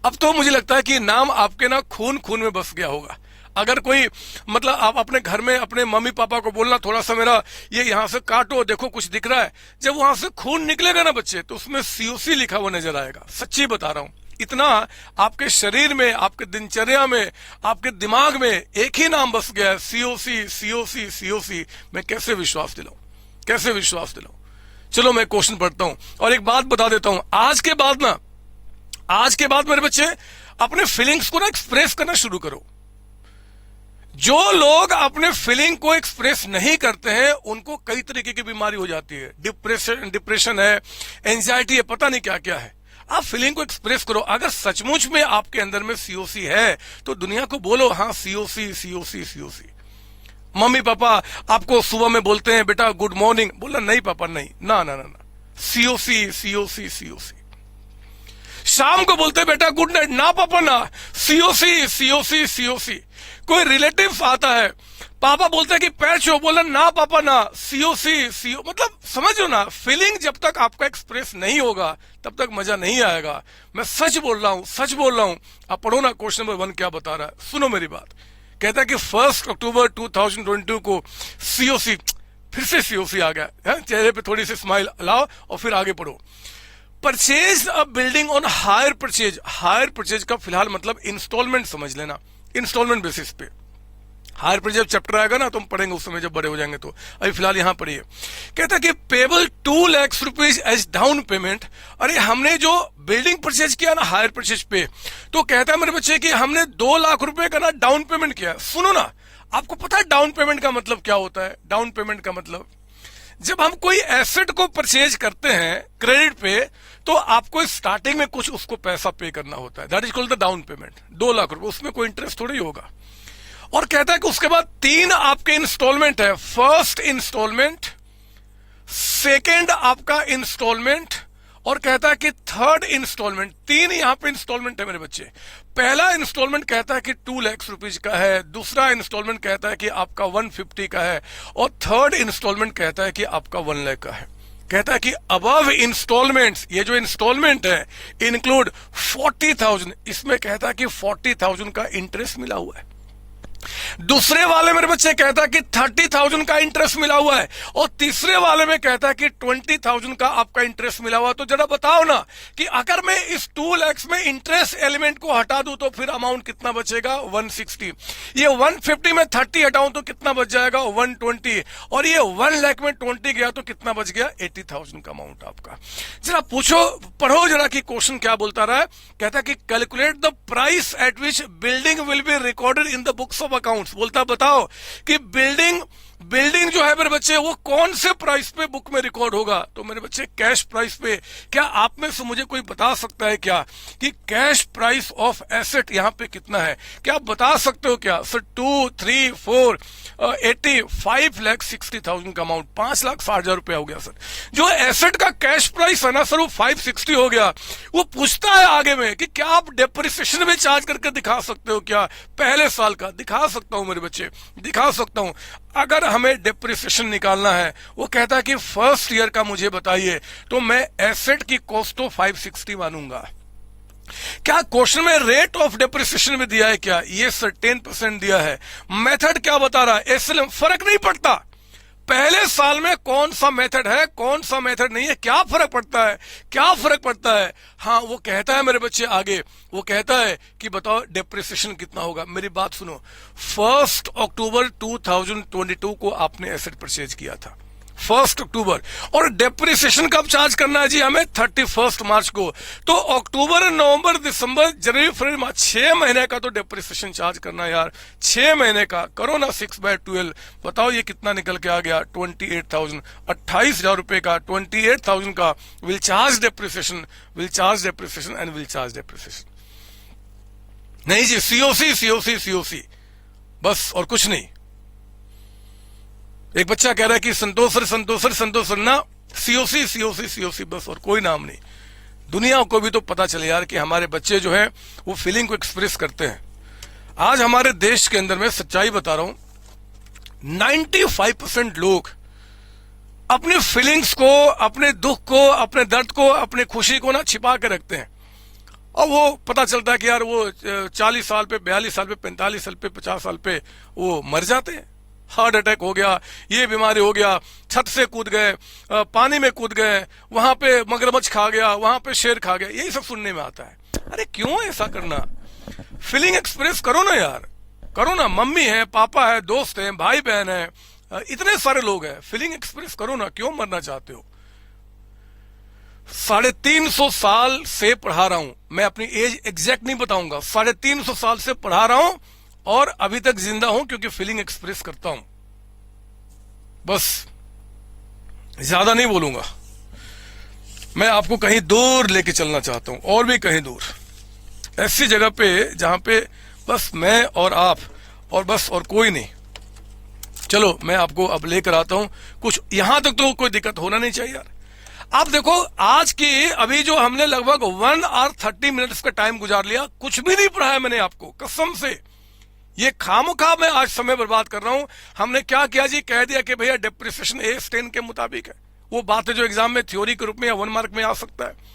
S1: अब तो मुझे लगता है कि नाम आपके ना खून खून में बस गया होगा। अगर कोई मतलब आप अपने घर में अपने मम्मी पापा को बोलना थोड़ा सा मेरा ये यहां से काटो, देखो कुछ दिख रहा है, जब वहां से खून निकलेगा ना बच्चे, तो उसमें सीओसी लिखा हुआ नजर आएगा। सच्ची बता रहा हूं, इतना आपके शरीर में, आपके दिनचर्या में, आपके दिमाग में एक ही नाम बस गया है, सीओसी सीओसी सीओसी। मैं कैसे विश्वास दिलाऊं? चलो मैं क्वेश्चन पढ़ता हूं और एक बात बता देता हूं, आज के बाद मेरे बच्चे अपने फीलिंग्स को ना एक्सप्रेस करना शुरू करो। जो लोग अपने फीलिंग को एक्सप्रेस नहीं करते हैं उनको कई तरीके की बीमारी हो जाती है, डिप्रेशन है, एंजाइटी है, पता नहीं क्या क्या है। आप फीलिंग को एक्सप्रेस करो। अगर सचमुच में आपके अंदर में सीओसी है तो दुनिया को बोलो, हाँ COC COC COC. Mummy papa आपको सुबह में बोलते हैं बेटा गुड मॉर्निंग, बोला नहीं पापा नहीं, ना ना ना ना, सीओसी सीओसी सीओसी। शाम को बोलते हैं बेटा गुड नाइट, ना पापा ना, सीओसी सीओसी सीओसी। कोई रिलेटिव आता है, पापा बोलते हैं कि पैर छो, बोला ना पापा ना, सीओसी सीओ। मतलब समझ लो ना, फीलिंग जब तक आपका एक्सप्रेस नहीं होगा तब तक मजा नहीं आएगा। मैं सच बोल रहा हूं। आप पढ़ो ना क्वेश्चन नंबर 1 क्या बता रहा है, सुनो मेरी बात। कहता है कि 1 अक्टूबर 2022 को सीओसी, फिर से सीओसी आ गया है, चेहरे पे थोड़ी सी स्माइल लाओ और फिर आगे पढ़ो। Purchase a building on hire purchase का फिलहाल मतलब इंस्टॉलमेंट समझ लेना, इंस्टॉलमेंट बेसिस पे। हायर परचेज जब चैप्टर आएगा ना तो हम पढ़ेंगे उस समय जब बड़े हो जाएंगे, तो अभी फिलहाल यहां पढ़िए। कहता है कि payable 2 lakh rupees as down payment. अरे हमने जो बिल्डिंग परचेज किया ना हायर परचेज पे, तो कहता है मेरे बच्चे कि हमने 2 लाख रुपए का ना डाउन पेमेंट किया। सुनो ना, आपको पता है डाउन पेमेंट का मतलब क्या होता है? डाउन पेमेंट का मतलब, जब हम कोई एसेट को परचेज करते हैं क्रेडिट पे, तो आपको स्टार्टिंग में कुछ उसको पैसा पे करना होता है, that is called the down payment. 2 lakh रुपए, उसमें कोई इंटरेस्ट थोड़ी होगा। और कहता है कि उसके बाद 3 आपके इंस्टॉलमेंट है, फर्स्ट इंस्टॉलमेंट, सेकेंड आपका इंस्टॉलमेंट, और कहता है कि थर्ड इंस्टॉलमेंट। 3 यहां पे इंस्टॉलमेंट है मेरे बच्चे। पहला इंस्टॉलमेंट कहता है कि 2 लाख रुपीज का है, दूसरा इंस्टॉलमेंट कहता है कि आपका 150 का है, और थर्ड इंस्टॉलमेंट कहता है कि आपका 1 लाख का है। कहता है कि अबव इंस्टॉलमेंट्स, ये जो इंस्टॉलमेंट है इंक्लूड 40,000, इसमें कहता है कि 40,000 का इंटरेस्ट मिला हुआ है। दूसरे वाले मेरे बच्चे कहता है कि 30,000 का इंटरेस्ट मिला हुआ है, और तीसरे वाले में कहता है कि 20,000 का आपका इंटरेस्ट मिला हुआ है। तो जरा बताओ ना कि अगर मैं इस 2 लाख में इंटरेस्ट एलिमेंट को हटा दूं तो फिर अमाउंट कितना बचेगा? 160। ये 150 में 30 हटाऊं तो कितना बच जाएगा? 120। और ये 1 लाख में 20 गया तो कितना बच गया? 80,000 का अमाउंट आपका। जरा पूछो, पढ़ो जरा कि क्वेश्चन क्या बोलता रहा है। कहता कि calculate the price at which building will be recorded in the books of accounts. बोलता बताओ कि बिल्डिंग जो है मेरे बच्चे वो कौन से प्राइस पे बुक में रिकॉर्ड होगा? तो मेरे बच्चे कैश प्राइस पे। क्या आप में से मुझे कोई बता सकता है क्या कि कैश प्राइस ऑफ एसेट यहां पे कितना है? क्या आप बता सकते हो क्या? सर 2, 3, 4, 80, 5,60,000 का अमाउंट, 5,60,000 रुपया हो गया सर। जो एसेट का कैश प्राइस है ना सर वो 560 हो गया। वो पूछता है आगे में कि क्या आप डेप्रिसिएशन में चार्ज करके दिखा सकते हो क्या? पहले साल का दिखा सकता हूं मेरे बच्चे, दिखा सकता हूं। अगर हमें डेप्रिसिएशन निकालना है, वो कहता है कि फर्स्ट ईयर का मुझे बताइए, तो मैं एसेट की कॉस्ट तो 560 मानूंगा। क्या क्वेश्चन में रेट ऑफ डेप्रिसिएशन में दिया है क्या? ये सर 10% दिया है। मेथड क्या बता रहा है? एसएलएम। फर्क नहीं पड़ता पहले साल में कौन सा मेथड है कौन सा मेथड नहीं है, क्या फर्क पड़ता है? क्या फर्क पड़ता है? हाँ, वो कहता है मेरे बच्चे आगे, वो कहता है कि बताओ डेप्रिसिएशन कितना होगा। मेरी बात सुनो, 1 अक्टूबर 2022 को आपने एसेट परचेज किया था, 1 अक्टूबर, और डेप्रिसिएशन कब चार्ज करना है जी हमें? 31 मार्च को। तो अक्टूबर, नवंबर, दिसंबर, जनवरी, फरवरी, मार्च, 6 महीने का तो डेप्रिसिएशन चार्ज करना है यार। 6 महीने का करो ना 6/12, बताओ ये कितना निकल के आ गया? 28,000, 28,000 रुपए का, 28,000 का will charge depreciation, will charge depreciation and will charge depreciation. नहीं जी, सीओसी सीओसी सीओसी, बस और कुछ नहीं। एक बच्चा कह रहा है कि संतोष सर ना, सीओसी सीओसी सीओसी, बस और कोई नाम नहीं। दुनिया को भी तो पता चले यार कि हमारे बच्चे जो हैं वो फीलिंग को एक्सप्रेस करते हैं। आज हमारे देश के अंदर, मैं सच्चाई बता रहा हूं, 95% लोग अपनी फीलिंग्स को, अपने दुख को, अपने दर्द को, अपनी खुशी को ना छिपा के रखते हैं। और वो पता चलता है कि यार वो 40 साल पे, 42 साल पे, 45 साल पे, 50 साल पे वो मर जाते हैं। हार्ट अटैक हो गया, ये बीमारी हो गया, छत से कूद गए, पानी में कूद गए, वहां पे मगरमच्छ खा गया, वहां पे शेर खा गया, यही सब सुनने में आता है। अरे क्यों ऐसा करना? फीलिंग एक्सप्रेस करो ना यार, करो ना। मम्मी है, पापा है, दोस्त है, भाई बहन है, इतने सारे लोग हैं, फीलिंग एक्सप्रेस करो ना। क्यों मरना चाहते हो? 350 साल से पढ़ा रहा हूं मैं, अपनी एज एग्जैक्ट नहीं बताऊंगा, 350 साल से पढ़ा रहा हूं और अभी तक जिंदा हूं क्योंकि फीलिंग एक्सप्रेस करता हूं। बस ज्यादा नहीं बोलूंगा। मैं आपको कहीं दूर लेके चलना चाहता हूं, और भी कहीं दूर, ऐसी जगह पे जहां पे बस मैं और आप और बस और कोई नहीं। चलो मैं आपको अब लेकर आता हूं कुछ, यहां तक तो कोई दिक्कत होना नहीं चाहिए यार। आप देखो आज की अभी जो हमने लगभग 1 और 30 मिनट्स का टाइम गुजार लिया, कुछ भी नहीं पढ़ाया मैंने आपको, कसम से। ये खामखा मैं आज समय बर्बाद कर रहा हूं। हमने क्या किया जी, कह दिया कि भैया डेप्रिसिएशन AS10 के मुताबिक है। वो बात है जो एग्जाम में थ्योरी के रूप में या 1 मार्क में आ सकता है।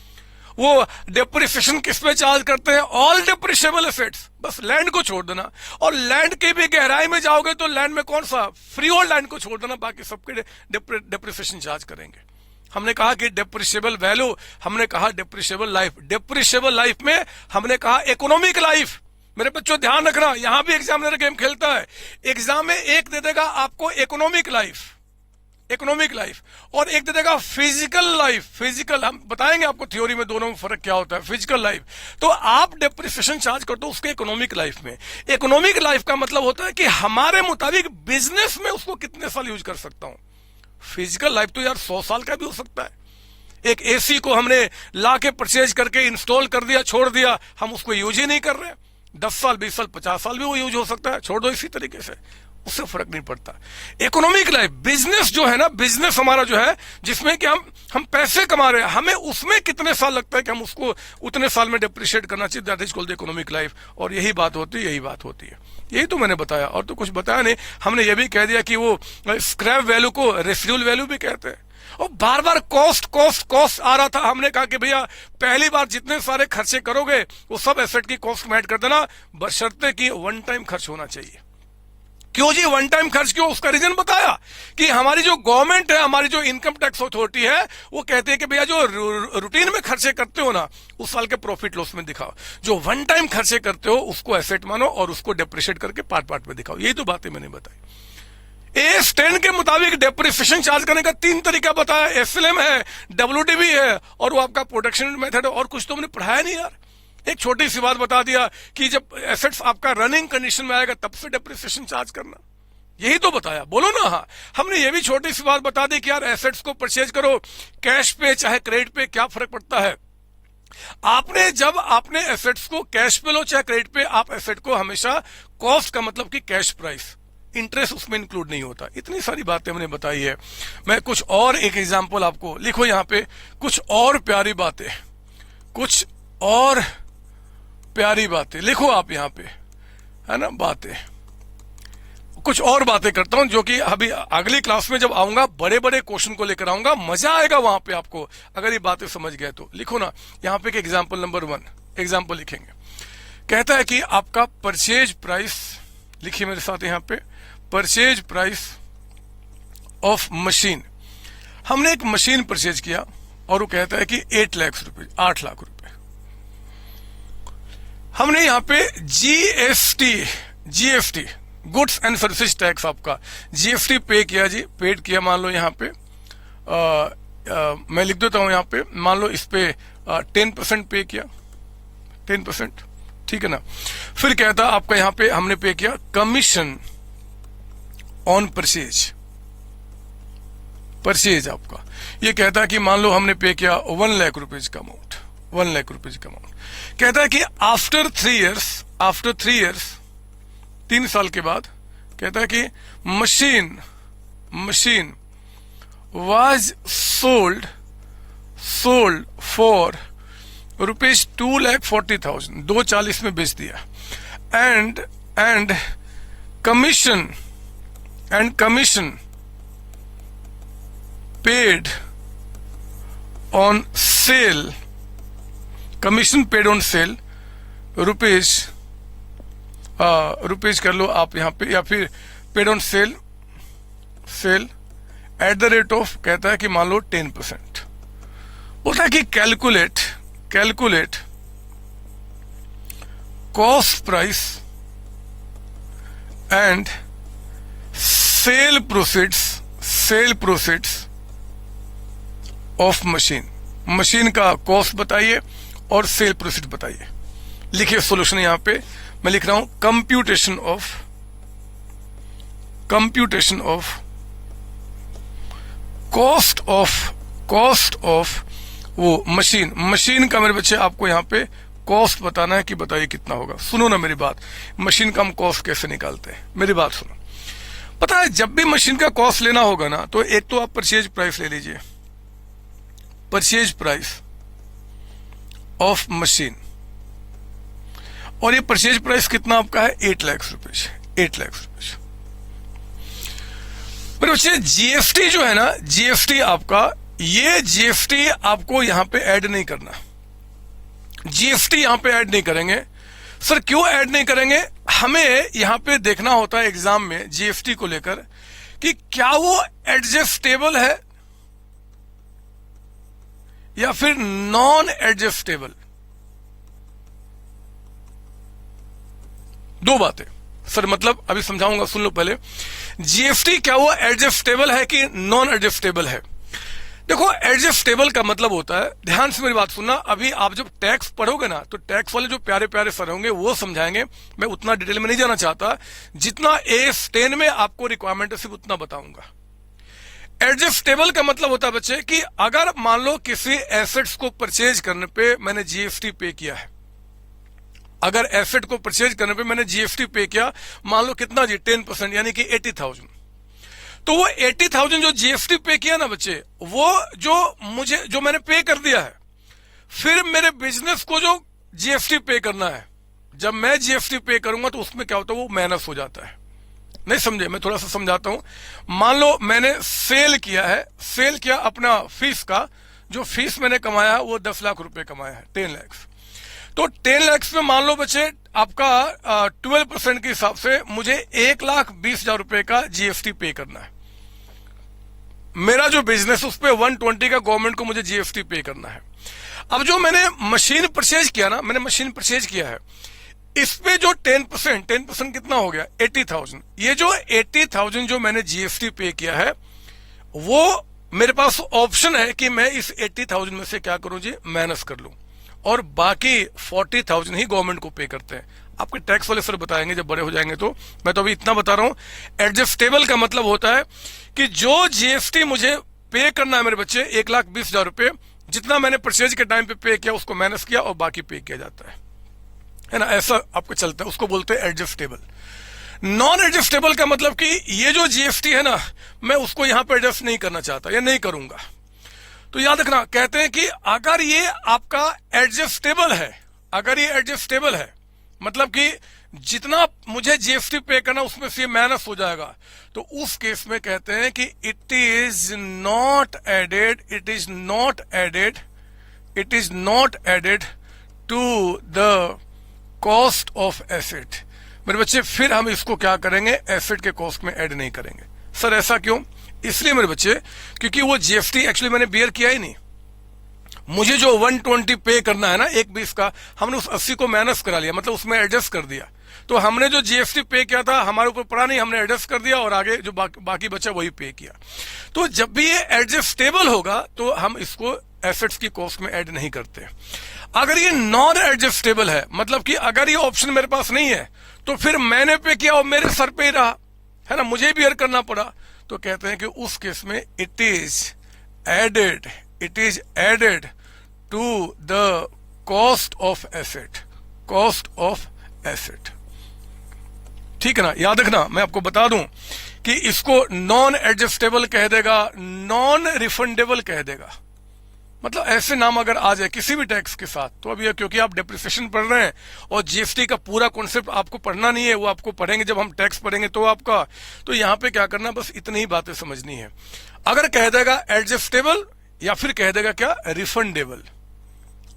S1: वो डेप्रिसिएशन किस पे चार्ज करते हैं? ऑल डेप्रिशिएबल एसेट्स, बस लैंड को छोड़ देना। और लैंड की भी गहराई में जाओगे तो लैंड में कौन सा? फ्री होल्ड लैंड को छोड़ देना, बाकी सबके डेप्रिसिएशन चार्ज करेंगे। हमने कहा कि डेप्रिशिएबल वैल्यू, हमने कहा डेप्रिशिएबल लाइफ, डेप्रिशिएबल लाइफ में हमने कहा इकोनॉमिक लाइफ। मेरे बच्चों ध्यान रखना, यहां भी एग्जामिनर गेम खेलता है। एग्जाम में एक दे देगा आपको इकोनॉमिक लाइफ, इकोनॉमिक लाइफ, और एक दे देगा फिजिकल लाइफ। फिजिकल हम बताएंगे आपको थ्योरी में दोनों में फर्क क्या होता है। फिजिकल लाइफ तो आप डेप्रिसिएशन चार्ज करते हो उसके इकोनॉमिक लाइफ में। इकोनॉमिक लाइफ का मतलब होता है कि हमारे मुताबिक बिजनेस में उसको कितने साल यूज कर सकता हूं। फिजिकल लाइफ तो यार 100 साल का भी हो सकता है। एक एसी को हमने लाके परचेज करके इंस्टॉल कर दिया, छोड़ दिया, हम उसको यूज ही नहीं कर रहे, 10 साल, 20 साल, 50 साल भी वो यूज हो सकता है, छोड़ दो इसी तरीके से, उससे फर्क नहीं पड़ता। इकोनॉमिक लाइफ, बिजनेस जो है ना, बिजनेस हमारा जो है जिसमें कि हम पैसे कमा रहे हैं, हमें उसमें कितने साल लगता है कि हम उसको उतने साल में डेप्रिशिएट करना चाहिए, that is called economic life. और यही बात होती है, यही बात होती है। यही तो मैंने बताया, और तो कुछ बताया नहीं। हमने ये भी कह दिया कि वो स्क्रैप वैल्यू को रेसिडुअल वैल्यू भी कहते हैं। और बार बार कॉस्ट कॉस्ट कॉस्ट आ रहा था। हमने कहा कि भैया पहली बार जितने सारे खर्चे करोगे वो सब एसेट की कॉस्ट में ऐड कर देना, बशर्ते कि 1 टाइम खर्च होना चाहिए। क्यों जी वन टाइम खर्च क्यों? उसका रीजन बताया कि हमारी जो गवर्नमेंट है, हमारी जो इनकम टैक्स अथॉरिटी है, वो कहते हैं कि भैया जो रूटीन में खर्चे करते हो ना, उस साल के प्रॉफिट लॉस में दिखाओ, जो वन टाइम खर्चे करते हो उसको एसेट मानो और उसको डेप्रिशिएट करके पार्ट पार्ट में दिखाओ। यही तो बातें मैंने बताई। एस 10 के मुताबिक डेप्रिसिएशन चार्ज करने का 3 तरीका बताया, एसएलएम है, डब्ल्यूडीबी है और वो आपका प्रोडक्शन मेथड है। और कुछ तो हमने पढ़ाया नहीं यार। एक छोटी सी बात बता दिया कि जब एसेट्स आपका रनिंग कंडीशन में आएगा तब से डेप्रिसिएशन चार्ज करना, यही तो बताया। बोलो ना। हाँ, हमने ये भी छोटी सी बात बता दी कि यार एसेट्स को परचेज करो कैश पे चाहे क्रेडिट पे, क्या फर्क पड़ता है। आपने जब आपने एसेट्स को कैश पे लो चाहे क्रेडिट पे, आप एसेट को हमेशा कॉस्ट का मतलब कि कैश प्राइस, इंटरेस्ट उसमें इंक्लूड नहीं होता। इतनी सारी बातें हमने बताई है। मैं कुछ और एक एग्जांपल आपको, लिखो यहां पे कुछ और प्यारी बातें, कुछ और प्यारी बातें लिखो आप यहां पे, है ना। बातें, कुछ और बातें करता हूं जो कि अभी अगली क्लास में जब आऊंगा बड़े बड़े क्वेश्चन को लेकर आऊंगा, मजा आएगा वहां पे आपको अगर ये बातें समझ गए तो। लिखो ना यहां पे एग्जांपल नंबर 1, एग्जांपल लिखेंगे। कहता है कि आपका परचेज प्राइस, लिखिए मेरे साथ यहां पे, परचेज प्राइस ऑफ मशीन। हमने एक मशीन परचेज किया और वो कहता है कि 8 लाख रुपए, 8 लाख रुपए। हमने यहां पे GST goods and services tax, आपका जीएसटी पे किया जी, पेड किया। मान लो यहां पे मैं लिख देता हूं यहां पे, मान लो इस पे 10% पे किया, 10%, ठीक है ना। फिर कहता आपका यहां पे हमने पे किया कमीशन ऑन परचेज, परचेज आपका ये कहता है कि मान लो हमने पे किया 1 लाख रुपीज का अमाउंट, 1 लाख रुपीज का अमाउंट। कहता है कि आफ्टर 3 इयर्स 3 साल के बाद, कहता है कि machine was sold for rupees 2,40,000, 2,40 में बेच दिया। And commission paid on sale, commission paid on sale rupees कर लो आप यहां पे, या फिर paid on sale at the rate of, कहता है कि मान लो 10%। बोलता है कि calculate cost price and sale proceeds of machine का कॉस्ट बताइए और सेल प्रोसीड बताइए। लिखिए सोल्यूशन यहां पे मैं लिख रहा हूं, कंप्यूटेशन ऑफ कॉस्ट ऑफ वो मशीन का मेरे बच्चे आपको यहां पे कॉस्ट बताना है कि बताइए कितना होगा। सुनो ना मेरी बात, मशीन का हम कॉस्ट कैसे निकालते हैं, मेरी बात सुनो। पता है जब भी मशीन का कॉस्ट लेना होगा ना, तो एक तो आप परचेज प्राइस ले लीजिए, परचेज प्राइस ऑफ मशीन, और ये परचेज प्राइस कितना आपका है, 8 लाख रुपए, 8 लाख रुपए। पर बच्चे जीएसटी जो है ना, जीएसटी आपका, ये जीएसटी आपको यहां पे ऐड नहीं करना, जीएसटी यहां पे ऐड नहीं करेंगे। सर क्यों ऐड नहीं करेंगे? हमें यहां पे देखना होता है एग्जाम में जीएसटी को लेकर कि क्या वो एडजस्टेबल है या फिर नॉन एडजस्टेबल। दो बातें सर, मतलब अभी समझाऊंगा, सुन लो पहले। जीएसटी क्या वो एडजस्टेबल है कि नॉन एडजस्टेबल है? देखो एडजस्टेबल का मतलब होता है, ध्यान से मेरी बात सुनना, अभी आप जब टैक्स पढ़ोगे ना तो टैक्स वाले जो प्यारे प्यारे सर होंगे वो समझाएंगे, मैं उतना डिटेल में नहीं जाना चाहता, जितना एस 10 में आपको रिक्वायरमेंट है सिर्फ उतना बताऊंगा। एडजस्टेबल का मतलब होता है बच्चे कि अगर मान लो किसी एसेट्स को परचेज करने पे मैंने जीएसटी पे किया है, अगर एसेट को परचेज करने पे मैंने जीएसटी पे किया, मान लो कितना जी, 10%, यानी कि 80,000, तो वो 80,000 जो जीएसटी पे किया ना बच्चे, वो जो मैंने पे कर दिया है, फिर मेरे बिजनेस को जो जीएसटी पे करना है, जब मैं जीएसटी पे करूंगा तो उसमें क्या होता है, वो माइनस हो जाता है। नहीं समझे? मैं थोड़ा सा समझाता हूं। मान लो मैंने सेल किया अपना फीस का, जो फीस मैंने कमाया वो 10 लाख रुपए कमाया है, 10 लाख। तो 10 लाख में मान लो बच्चे आपका 12% के हिसाब से मुझे 1,20,000 रुपए का जीएसटी पे करना है। मेरा जो बिजनेस उस पर 120 का गवर्नमेंट को मुझे जीएसटी पे करना है। अब जो मैंने मशीन परचेज किया ना, मैंने मशीन परचेज किया है, इस पे जो 10% कितना हो गया 80,000। ये जो 80,000 जो मैंने जीएसटी पे किया है, वो मेरे पास ऑप्शन है कि मैं इस 80,000 में से क्या करूं जी, माइनस कर लूं, और बाकी 40,000 ही गवर्नमेंट को पे करते हैं। आपके टैक्स वाले सर बताएंगे जब बड़े हो जाएंगे, तो मैं तो अभी इतना बता रहा हूं। एडजस्टेबल का मतलब होता है कि जो जीएसटी मुझे पे करना है मेरे बच्चे 1,20,000 रुपए, जितना मैंने परचेज के टाइम पे किया उसको माइनस किया और बाकी पे किया जाता है ना, ऐसा आपको चलता है। उसको बोलते हैं एडजस्टेबल। नॉन एडजस्टेबल का मतलब कि ये जो जीएसटी है ना, मैं उसको यहां पर एडजस्ट नहीं करना चाहता या नहीं करूंगा। तो याद रखना, कहते हैं कि अगर ये आपका एडजस्टेबल है, अगर ये एडजस्टेबल है मतलब कि जितना मुझे जीएसटी पे करना उसमें से माइनस हो जाएगा, तो उस केस में कहते हैं कि it is not added, it is not added, it is not added to the cost of asset. मेरे बच्चे फिर हम इसको क्या करेंगे, एसेट के कॉस्ट में ऐड नहीं करेंगे। सर ऐसा क्यों? इसलिए मेरे बच्चे, क्योंकि वो जीएसटी एक्चुअली मैंने बेयर किया ही नहीं। मुझे जो 120 पे करना है ना 1,20 का, हमने उस 80 को माइनस करा लिया, मतलब उसमें एडजस्ट कर दिया। तो हमने जो जीएसटी पे किया था हमारे ऊपर पड़ा नहीं, हमने एडजस्ट कर दिया और आगे जो बाकी बचा वही पे किया। तो जब भी ये एडजस्टेबल होगा तो हम इसको एसेट्स की कॉस्ट में ऐड नहीं करते। अगर ये नॉन एडजस्टेबल है, मतलब कि अगर ये ऑप्शन मेरे पास नहीं है, तो फिर मैंने पे किया और मेरे सर पे ही रहा, है ना, मुझे बियर करना पड़ा, तो कहते हैं कि उस केस में it is added to the cost of asset, cost of asset. ठीक है ना, याद रखना। मैं आपको बता दूं कि इसको नॉन एडजस्टेबल कह देगा, नॉन रिफंडेबल कह देगा। मतलब ऐसे नाम अगर आ जाए किसी भी टैक्स के साथ, तो अब ये क्योंकि आप डेप्रिसिएशन पढ़ रहे हैं और जीएसटी का पूरा कॉन्सेप्ट आपको पढ़ना नहीं है, वो आपको पढ़ेंगे जब हम टैक्स पढ़ेंगे तो आपका, तो यहां पे क्या करना, बस इतनी ही बातें समझनी है। अगर कह देगा एडजस्टेबल या फिर कह देगा क्या, रिफंडेबल,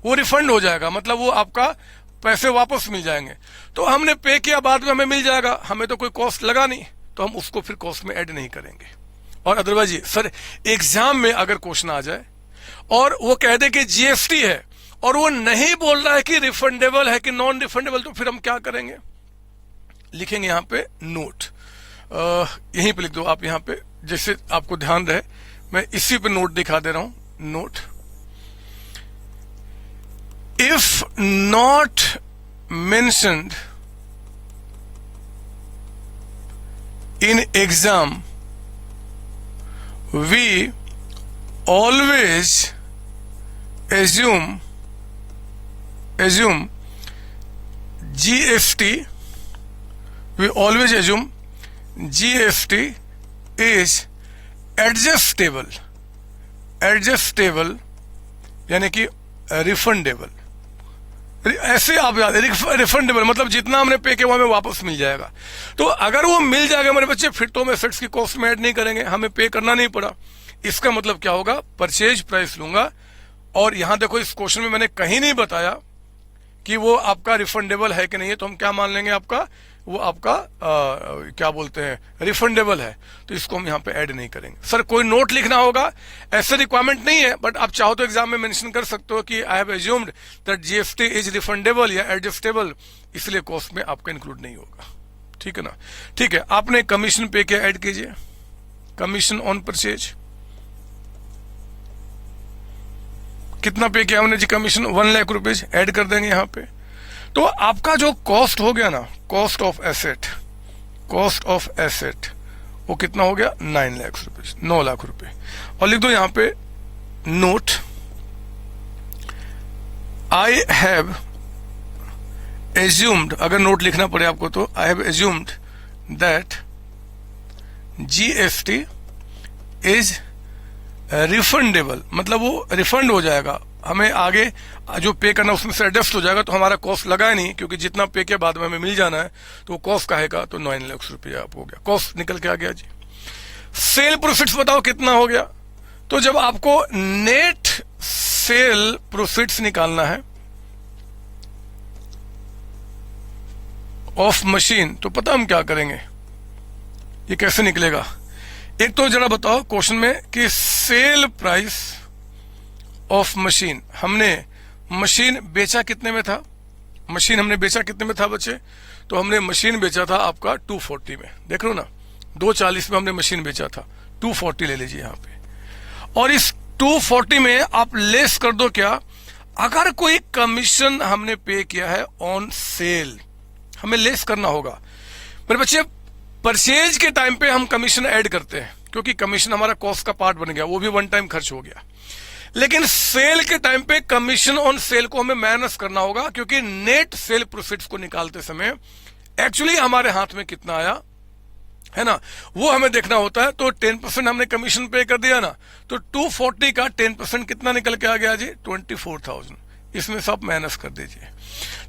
S1: वो रिफंड हो जाएगा, मतलब वो आपका पैसे वापस मिल जाएंगे। तो हमने पे किया, बाद में हमें मिल जाएगा, हमें तो कोई कॉस्ट लगा नहीं, तो हम उसको फिर कॉस्ट में ऐड नहीं करेंगे। और अदरवाइज सर एग्जाम में अगर क्वेश्चन आ जाए और वो कह दे कि जीएसटी है और वो नहीं बोल रहा है कि रिफंडेबल है कि नॉन रिफंडेबल, तो फिर हम क्या करेंगे, लिखेंगे यहां पे नोट, यहीं पे लिख दो आप, यहां पे जैसे आपको ध्यान रहे, मैं इसी पे नोट दिखा दे रहा हूं, note. If not mentioned in exam we always assume GST, we always assume GST is adjustable यानी कि रिफंडेबल। ऐसे आप याद, रिफंडेबल मतलब जितना हमने पे किया वो हमें वापस मिल जाएगा। तो अगर वो मिल जाएगा मेरे बच्चे, फिर तो हम एसेट्स की कॉस्ट में ऐड नहीं करेंगे, हमें पे करना नहीं पड़ा। इसका मतलब क्या होगा, परचेज प्राइस लूंगा, और यहां देखो इस क्वेश्चन में मैंने कहीं नहीं बताया कि वो आपका रिफंडेबल है कि नहीं है, तो हम क्या मान लेंगे, आपका वो आपका क्या बोलते हैं, रिफंडेबल है, तो इसको हम यहां पे ऐड नहीं करेंगे। सर कोई नोट लिखना होगा, ऐसे रिक्वायरमेंट नहीं है, बट आप चाहो तो एग्जाम में मेंशन कर सकते हो कि I have assumed that GST is refundable या एडजस्टेबल, इसलिए कॉस्ट में आपका इंक्लूड नहीं होगा। ठीक है ना, ठीक है। आपने कमीशन पे किया, ऐड कीजिए, कमीशन ऑन परचेज कितना पे किया हमने जी, कमीशन 1 लाख रुपीज ऐड कर देंगे यहाँ पे। तो आपका जो कॉस्ट हो गया ना, कॉस्ट ऑफ एसेट, वो कितना हो गया, 9 लाख रुपीज, 9 लाख रुपए। और लिख दो यहाँ पे नोट, आई हैव एज्यूम्ड, अगर नोट लिखना पड़े आपको तो I have assumed that GST is refundable, मतलब वो रिफंड हो जाएगा, हमें आगे जो पे करना उसमें से एडजस्ट हो जाएगा, तो हमारा कॉस्ट लगा ही नहीं, क्योंकि जितना पे के बाद में हमें मिल जाना है, तो कॉस्ट कहेगा, तो 9 लाख रुपया आप हो गया, कॉस्ट निकल के आ गया जी। सेल प्रॉफिट्स बताओ कितना हो गया, तो जब आपको नेट सेल प्रॉफिट्स निकालना है, ऑफ मशीन, तो पता हम क्या करेंगे, ये कैसे निकलेगा। एक तो जरा बताओ क्वेश्चन में कि सेल प्राइस ऑफ मशीन, हमने मशीन बेचा कितने में था, मशीन हमने बेचा कितने में था बच्चे, तो हमने मशीन बेचा था आपका 240 में, देख लो ना 240 में हमने मशीन बेचा था, 240 ले लीजिए यहाँ पे। और इस 240 में आप लेस कर दो क्या, अगर कोई कमीशन हमने पे किया है ऑन सेल, हमें लेस करना होगा। मेरे बच्चे परचेज के टाइम पे हम कमीशन ऐड करते हैं क्योंकि कमीशन हमारा कॉस्ट का पार्ट बन गया, वो भी वन टाइम खर्च हो गया। लेकिन सेल के टाइम पे कमीशन ऑन सेल को हमें माइनस करना होगा क्योंकि नेट सेल प्रोफिट्स को निकालते समय एक्चुअली हमारे हाथ में कितना आया है ना, वो हमें देखना होता है। तो 10% हमने कमीशन पे कर दिया ना, तो 240 का 10% कितना निकल के आ गया जी, 24,000, इसमें सब माइनस कर दीजिए।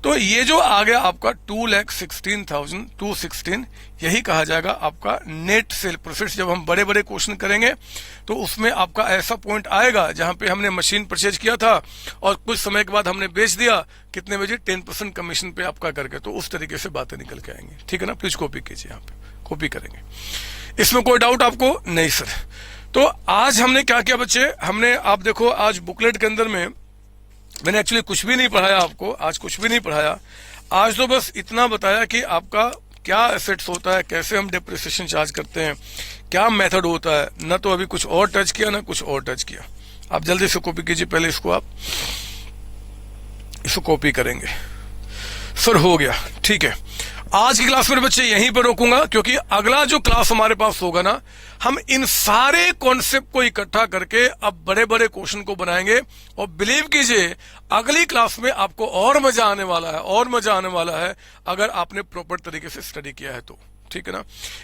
S1: तो ये जो आ गया आपका 2,16,216, यही कहा जाएगा आपका नेट सेल प्रॉफिट्स। जब हम बड़े बड़े क्वेश्चन करेंगे तो उसमें आपका ऐसा पॉइंट आएगा जहां पे हमने मशीन परचेज किया था और कुछ समय के बाद हमने बेच दिया, कितने बजे, 10% कमीशन पे आपका करके, तो उस तरीके से बातें निकल के आएंगी। ठीक है ना, प्लीज कॉपी कीजिए, यहाँ पे कॉपी करेंगे, इसमें कोई डाउट आपको नहीं सर। तो आज हमने क्या किया बच्चे, हमने आप देखो आज बुकलेट के अंदर में मैंने एक्चुअली कुछ भी नहीं पढ़ाया आपको, आज कुछ भी नहीं पढ़ाया। आज तो बस इतना बताया कि आपका क्या एसेट्स होता है, कैसे हम डेप्रिसिएशन चार्ज करते हैं, क्या मेथड होता है, ना तो अभी कुछ और टच किया ना कुछ और टच किया। आप जल्दी से कॉपी कीजिए, पहले इसको आप इसको कॉपी करेंगे। सर हो गया, ठीक है। आज की क्लास में बच्चे यहीं पर रोकूंगा क्योंकि अगला जो क्लास हमारे पास होगा ना, हम इन सारे कॉन्सेप्ट को इकट्ठा करके अब बड़े बड़े क्वेश्चन को बनाएंगे। और बिलीव कीजिए अगली क्लास में आपको और मजा आने वाला है, और मजा आने वाला है अगर आपने प्रॉपर तरीके से स्टडी किया है तो। ठीक है ना,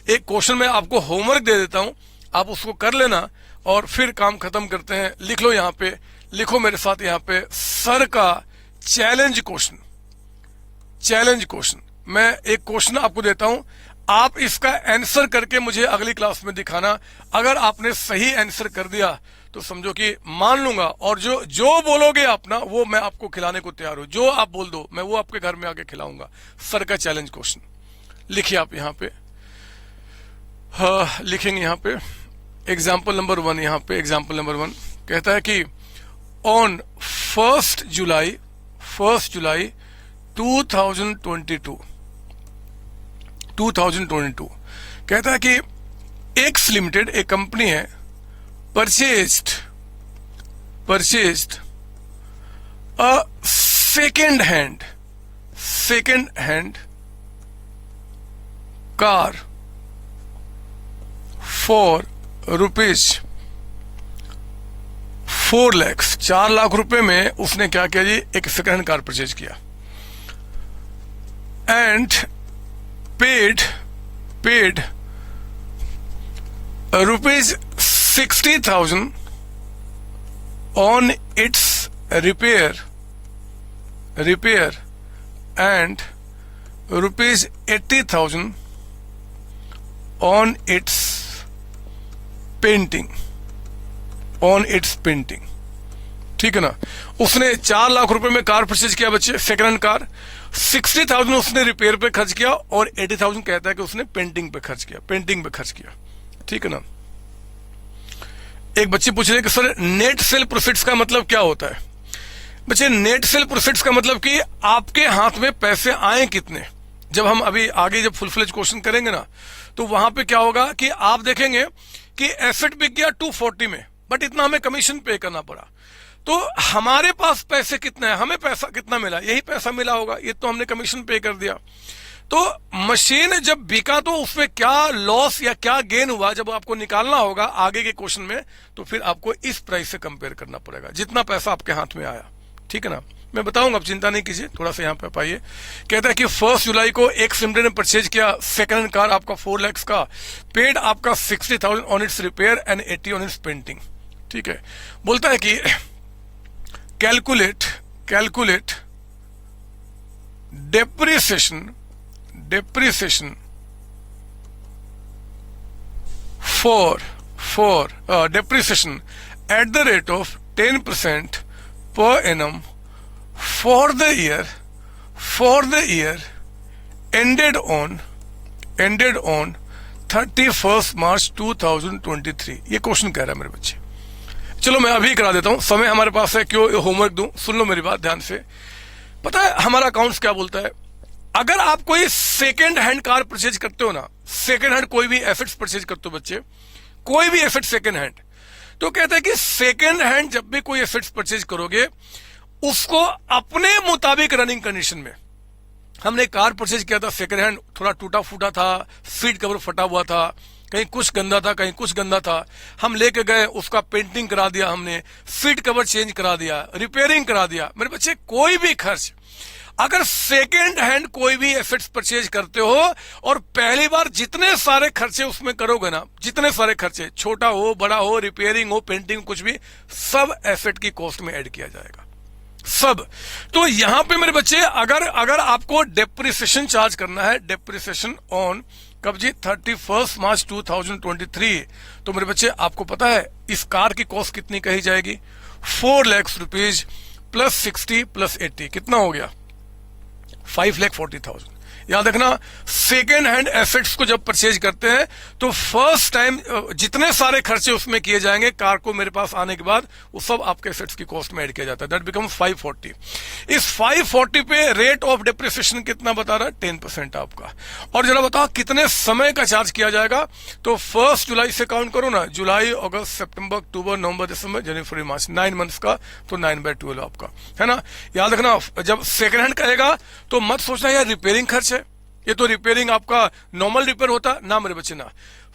S1: एक क्वेश्चन में आपको होमवर्क दे देता हूं, आप उसको कर लेना और फिर काम खत्म करते हैं। लिख लो यहाँ पे, लिखो मेरे साथ यहाँ पे, सर का चैलेंज क्वेश्चन, चैलेंज क्वेश्चन। मैं एक क्वेश्चन आपको देता हूं, आप इसका आंसर करके मुझे अगली क्लास में दिखाना। अगर आपने सही आंसर कर दिया तो समझो कि मान लूंगा, और जो जो बोलोगे आप ना वो मैं आपको खिलाने को तैयार हूं। जो आप बोल दो मैं वो आपके घर में आके खिलाऊंगा। सर का चैलेंज क्वेश्चन लिखिए आप यहाँ पे, लिखेंगे यहाँ पे एग्जाम्पल नंबर 1। यहाँ पे एग्जाम्पल नंबर 1 कहता है कि ऑन 1 जुलाई 2022 कहता है कि एक्स लिमिटेड एक कंपनी है, purchased a second hand car for rupees 4 lakh, 4 lakh रुपए में उसने क्या किया जी, एक सेकेंड हैंड कार परचेज किया and paid rupees 60,000 on its repair and rupees 80,000 on its painting। ठीक है ना, उसने 4 लाख रुपए में कार परचेज किया बच्चे, सेकंड हैंड कार। 60,000 उसने रिपेयर पे खर्च किया और 80,000 कहता है कि उसने पेंटिंग पे खर्च किया। ठीक है ना। एक बच्चे पूछ रहे कि सर नेट सेल प्रॉफिट्स का मतलब क्या होता है। बच्चे नेट सेल प्रॉफिट्स का मतलब कि आपके हाथ में पैसे आए कितने। जब हम अभी आगे जब फुल फ्लेज क्वेश्चन करेंगे ना, तो वहां पे क्या होगा कि आप देखेंगे कि एसेट बिक गया 240 में, बट इतना हमें कमीशन पे करना पड़ा, तो हमारे पास पैसे कितना है, हमें पैसा कितना मिला, यही पैसा मिला होगा, ये तो हमने कमीशन पे कर दिया। तो मशीन जब बिका तो उसमें क्या लॉस या क्या गेन हुआ, जब आपको निकालना होगा आगे के क्वेश्चन में, तो फिर आपको इस प्राइस से कंपेयर करना पड़ेगा जितना पैसा आपके हाथ में आया। ठीक है ना, मैं बताऊंगा, आप चिंता नहीं कीजिए। थोड़ा सा यहाँ पे पाइए, कहता है कि 1 जुलाई को एक लिमिटेड ने परचेज किया सेकंड हैंड कार आपका 4 लाख का, पेड आपका 60,000 on it's repair and 80 on it's painting. ठीक है, बोलता है कि calculate depreciation depreciation at the rate of 10% per annum for the year ended on 31st March 2023। ये क्वेश्चन कह रहा है मेरे बच्चे। चलो मैं अभी करा देता हूं, समय हमारे पास है, क्यों होमवर्क दूं। सुन लो मेरी बात ध्यान से। पता है हमारा अकाउंट्स क्या बोलता है? अगर आप कोई सेकेंड हैंड कार परचेज करते हो ना, सेकेंड हैंड कोई भी एसेट्स परचेज करते हो बच्चे, कोई भी एसेट सेकेंड हैंड, तो कहता है कि सेकेंड हैंड जब भी कोई एसेट्स परचेज करोगे उसको अपने मुताबिक रनिंग कंडीशन में। हमने कार परचेज किया था सेकेंड हैंड, थोड़ा टूटा फूटा था, सीट कवर फटा हुआ था, कहीं कुछ गंदा था, कहीं कुछ गंदा था, हम लेके गए, उसका पेंटिंग करा दिया, हमने सीट कवर चेंज करा दिया, रिपेयरिंग करा दिया। मेरे बच्चे कोई भी खर्च अगर सेकेंड हैंड कोई भी एसेट्स परचेज करते हो और पहली बार जितने सारे खर्चे उसमें करोगे ना, जितने सारे खर्चे, छोटा हो बड़ा हो, रिपेयरिंग हो, पेंटिंग, कुछ भी, सब एसेट की कॉस्ट में ऐड किया जाएगा, सब। तो यहां पे मेरे बच्चे अगर आपको डेप्रिसिएशन चार्ज करना है, डेप्रिसिएशन ऑन कब जी, 31 मार्च 2023, तो मेरे बच्चे आपको पता है इस कार की कॉस्ट कितनी कही जाएगी? 4 लाख रुपीज प्लस 60 प्लस 80 कितना हो गया? 5,40,000। याद रखना, सेकेंड हैंड एसेट्स को जब परचेज करते हैं तो फर्स्ट टाइम जितने सारे खर्चे उसमें किए जाएंगे कार को मेरे पास आने के बाद, वो सब आपके एसेट्स की कॉस्ट में ऐड किया जाता है। That becomes 540। इस 540 पे रेट ऑफ डेप्रिसिएशन कितना बता रहा है? 10% आपका। और जरा बताओ कितने समय का चार्ज किया जाएगा? तो 1 जुलाई से काउंट करो ना, जुलाई, अगस्त, सितंबर, अक्टूबर, नवंबर, दिसंबर, जनवरी, फरवरी, मार्च, 9 मंथ्स का, तो 9/12 आपका है ना। याद रखना, जब सेकेंड हैंड कहेगा तो मत सोचना यार रिपेयरिंग खर्च है, ये तो रिपेयरिंग आपका नॉर्मल रिपेयर होता ना मेरे बच्चे ना।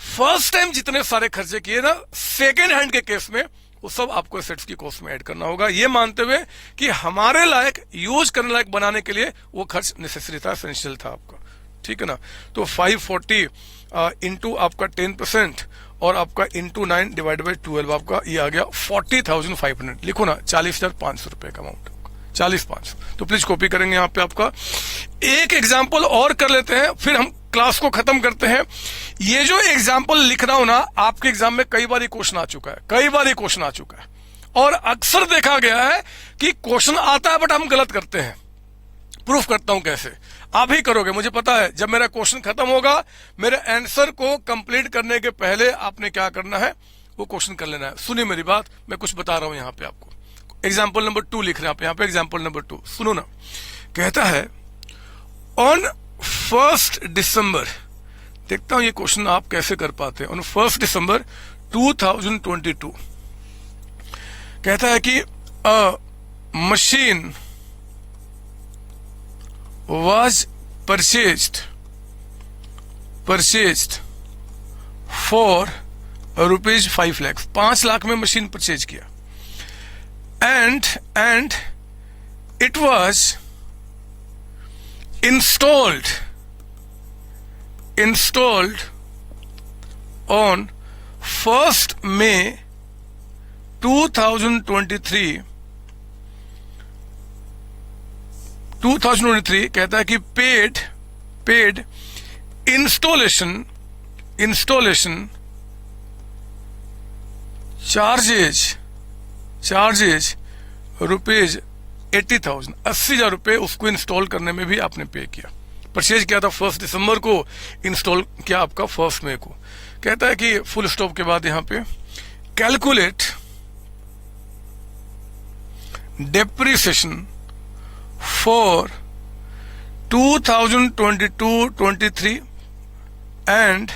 S1: फर्स्ट टाइम जितने सारे खर्चे किए ना सेकेंड हैंड के केस में, वो सब आपको एसेट्स की कॉस्ट में ऐड करना होगा, ये मानते हुए कि हमारे लायक, यूज करने लायक बनाने के लिए वो खर्च नेसेसरी था, एसेंशियल था आपका, ठीक है ना। तो 540 इंटू आपका 10% और आपका इंटू 9 डिवाइड बाई 12 आपका ये आ गया 40,500। लिखो ना, 40,500 रुपए का अमाउंट, 40,500। तो प्लीज कॉपी करेंगे यहाँ पे आपका। एक एग्जाम्पल और कर लेते हैं, फिर हम क्लास को खत्म करते हैं। ये जो एग्जाम्पल लिख रहा हूं ना, आपके एग्जाम में कई बार ये क्वेश्चन आ चुका है, कई बार ये क्वेश्चन आ चुका है, और अक्सर देखा गया है कि क्वेश्चन आता है बट हम गलत करते हैं। प्रूफ करता हूं कैसे, आप ही करोगे मुझे पता है। जब मेरा क्वेश्चन खत्म होगा, मेरे आंसर को कंप्लीट करने के पहले आपने क्या करना है, वो क्वेश्चन कर लेना है। सुनिए मेरी बात, मैं कुछ बता रहा हूं यहाँ पे आपको। एग्जाम्पल नंबर 2 लिख रहे हैं आप यहाँ पे, एग्जाम्पल नंबर 2 सुनो ना। कहता है ऑन 1 दिसंबर, देखता हूं ये क्वेश्चन आप कैसे कर पाते हैं। ऑन 1 दिसंबर 2022 कहता है कि अ machine was purchased for rupees 5 lakhs, 5 lakh में मशीन परचेज किया, and it was installed on 1st May 2023 कहता है कि पेड इंस्टॉलेशन चार्जेज रुपीज 80,000, 80,000 रुपए उसको इंस्टॉल करने में भी आपने पे किया। परचेज किया था 1 दिसंबर को, इंस्टॉल किया आपका 1 मई को। कहता है कि फुल स्टॉप के बाद यहां पे कैलकुलेट डेप्रिसिएशन for 2022-23 and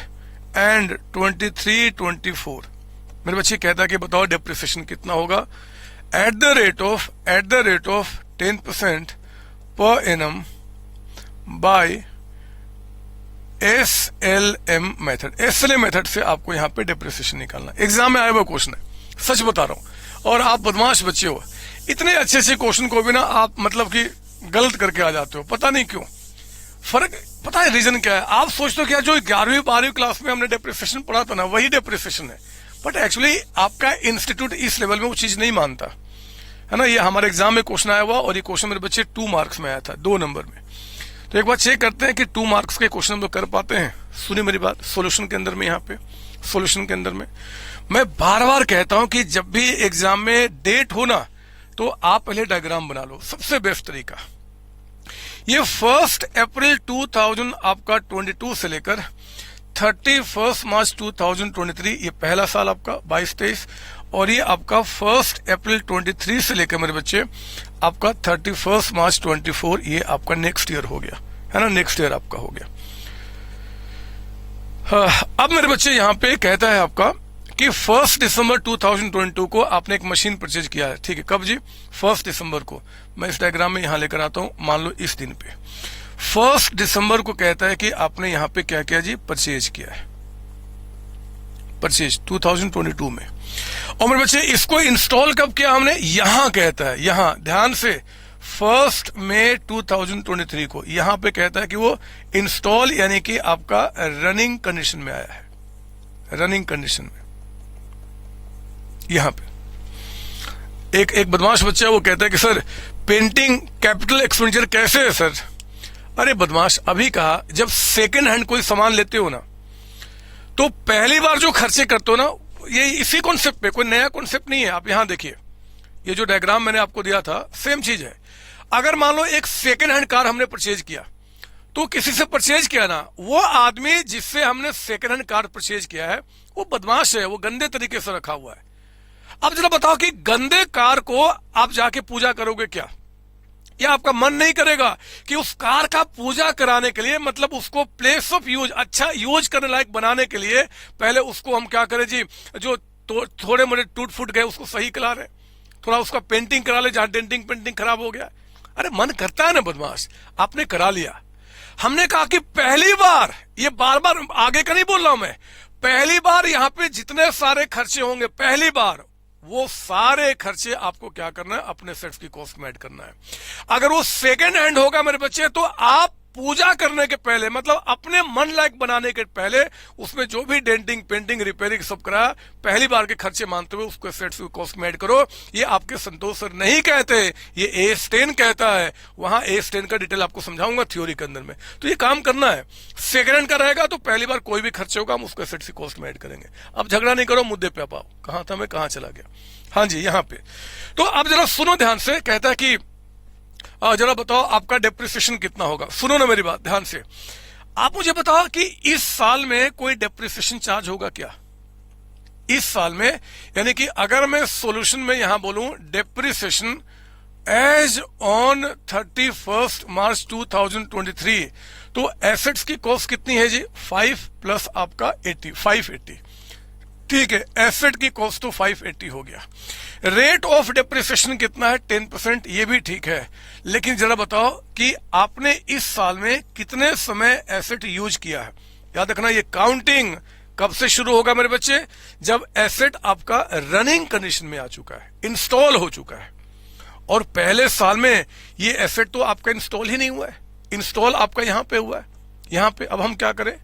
S1: 23-24। मेरे बच्चे कहता है कि बताओ डेप्रिसिएशन कितना होगा? Eight the rate of 10% per annum by SLM method. SLM method से आपको यहाँ पे डेप्रिसिएशन निकालना। एग्जाम में आया हुआ क्वेश्चन है, सच बता रहा हूं। और आप बदमाश बच्चे हो, इतने अच्छे से क्वेश्चन को भी ना आप मतलब कि गलत करके आ जाते हो, पता नहीं क्यों। फर्क पता है रीजन क्या है? आप सोचते हो क्या जो 11वीं 12वीं क्लास में हमने डेप्रिसिएशन पढ़ा था ना, वही डेप्रिसिएशन है, बट एक्चुअली आपका इंस्टीट्यूट इस लेवल में वो चीज नहीं मानता है ना। ये हमारे एग्जाम में क्वेश्चन आया हुआ, और ये क्वेश्चन मेरे बच्चे 2 मार्क्स में आया था, 2 नंबर में। तो एक बार चेक करते हैं कि 2 मार्क्स के क्वेश्चन हम लोग कर पाते हैं। सुनिए मेरी बात, सोल्यूशन के अंदर में, यहाँ पे सोल्यूशन के अंदर में मैं बार बार कहता हूं कि जब भी एग्जाम में डेट हो ना, तो आप पहले डायग्राम बना लो, सबसे बेस्ट तरीका। ये 1 अप्रैल 2000 आपका 22 से लेकर 31 मार्च 2023 ये पहला साल आपका 22-23, और ये आपका 1 अप्रैल 23 से लेकर मेरे बच्चे आपका 31 मार्च 24 ये आपका नेक्स्ट ईयर हो गया, है ना, नेक्स्ट ईयर आपका हो गया। अब मेरे बच्चे यहाँ पे कहता है आपका कि 1 दिसंबर 2022 को आपने एक मशीन परचेज किया है, ठीक है, कब जी? 1 दिसंबर को। मैं इस डायग्राम में यहां लेकर आता हूं, मान लो इस दिन पे 1 दिसंबर को कहता है कि आपने यहां पे क्या किया जी? परचेज किया है, परचेज 2022 में। और मेरे बच्चे इसको इंस्टॉल कब किया हमने? यहां कहता है, यहां ध्यान से 1 मई 2023 को यहां पे कहता है कि वो इंस्टॉल यानी कि आपका रनिंग कंडीशन में आया है, रनिंग कंडीशन में। यहां पे एक बदमाश बच्चा है, वो कहता है कि सर पेंटिंग कैपिटल एक्सपेंडिचर कैसे है सर? अरे बदमाश, अभी कहा जब सेकेंड हैंड कोई सामान लेते हो ना, तो पहली बार जो खर्चे करते हो ना, ये इसी कॉन्सेप्ट पे, कोई नया कॉन्सेप्ट नहीं है। आप यहां देखिए, ये जो डायग्राम मैंने आपको दिया था सेम चीज है। अगर मान लो एक सेकेंड हैंड कार हमने परचेज किया, तो किसी से परचेज किया ना, वो आदमी जिससे हमने सेकेंड हैंड कार परचेज किया है वो बदमाश है, वो गंदे तरीके से रखा हुआ है। अब जरा बताओ कि गंदे कार को आप जाके पूजा करोगे क्या? या आपका मन नहीं करेगा कि उस कार का पूजा कराने के लिए, मतलब उसको प्लेस ऑफ यूज, अच्छा यूज करने लायक बनाने के लिए पहले उसको हम क्या करें जी, जो थोड़े मोड़े टूट फूट गए उसको सही करा रहे, थोड़ा उसका पेंटिंग करा ले जहां डेंटिंग पेंटिंग खराब हो गया। अरे मन करता है ना बदमाश, आपने करा लिया। हमने कहा कि पहली बार, ये बार बार आगे का नहीं बोल रहा हूं मैं, पहली बार यहां पे जितने सारे खर्चे होंगे पहली बार, वो सारे खर्चे आपको क्या करना है? अपने सेट्स की कॉस्ट में ऐड करना है। अगर वो सेकेंड हैंड होगा मेरे बच्चे, तो आप पूजा करने के पहले, मतलब अपने मन लायक बनाने के पहले, उसमें जो भी डेंटिंग पेंटिंग रिपेयरिंग सब करा, पहली बार के खर्चे मानते हुए उसको सेट्स की कॉस्ट में ऐड करो। ये आपके संतोष सर नहीं कहते, ये ए स्टेन कहता है। वहां ए स्टेन का डिटेल आपको समझाऊंगा थ्योरी के अंदर में। तो ये काम करना है। सेकेंड हैंड का रहेगा तो पहली बार कोई भी खर्चे होगा हम उसको सेट्स की कॉस्ट में ऐड करेंगे। अब झगड़ा नहीं करो, मुद्दे पे आओ। कहां था मैं, कहां चला गया? हाँ जी, यहां पे। तो अब जरा सुनो ध्यान से, कहता है कि जरा बताओ आपका डेप्रिसिएशन कितना होगा। सुनो ना मेरी बात ध्यान से, आप मुझे बताओ कि इस साल में कोई डेप्रिसिएशन चार्ज होगा क्या? इस साल में, यानी कि अगर मैं सॉल्यूशन में यहां बोलूं डेप्रिसिएशन एज ऑन 31 मार्च 2023, तो एसेट्स की कॉस्ट कितनी है जी? 5 प्लस आपका 80, 580, ठीक है। एसेट की कॉस्ट तो 580 हो गया। रेट ऑफ डेप्रिसिएशन कितना है? 10%, ये भी ठीक है। लेकिन जरा बताओ कि आपने इस साल में कितने समय एसेट यूज किया है? याद रखना, ये काउंटिंग कब से शुरू होगा मेरे बच्चे? जब एसेट आपका रनिंग कंडीशन में आ चुका है, इंस्टॉल हो चुका है। और पहले साल में ये एसेट तो आपका इंस्टॉल ही नहीं हुआ है, इंस्टॉल आपका यहां पे हुआ है, यहां पे। अब हम क्या करें?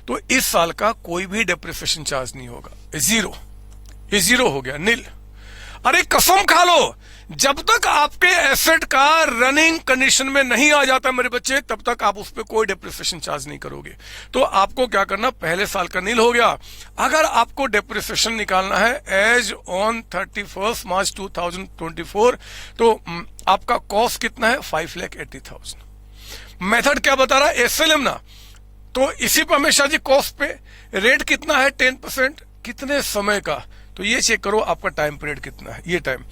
S1: तो इस साल का कोई भी डेप्रिसिएशन चार्ज नहीं होगा, जीरो। ये जीरो हो गया, नील। अरे कसम खा लो, जब तक आपके एसेट का रनिंग कंडीशन में नहीं आ जाता मेरे बच्चे, तब तक आप उस पर कोई डेप्रिसिएशन चार्ज नहीं करोगे। तो आपको क्या करना, पहले साल का नील हो गया। अगर आपको डेप्रिसिएशन निकालना है एज ऑन 31 मार्च 2024, तो आपका कॉस्ट कितना है? 5,80,000। मेथड क्या बता रहा है? एसएलएम ना, तो इसी पर हमेशा जी कॉस्ट पे। रेट कितना है? 10%। कितने समय का? तो ये चेक करो आपका टाइम पीरियड कितना है। ये टाइम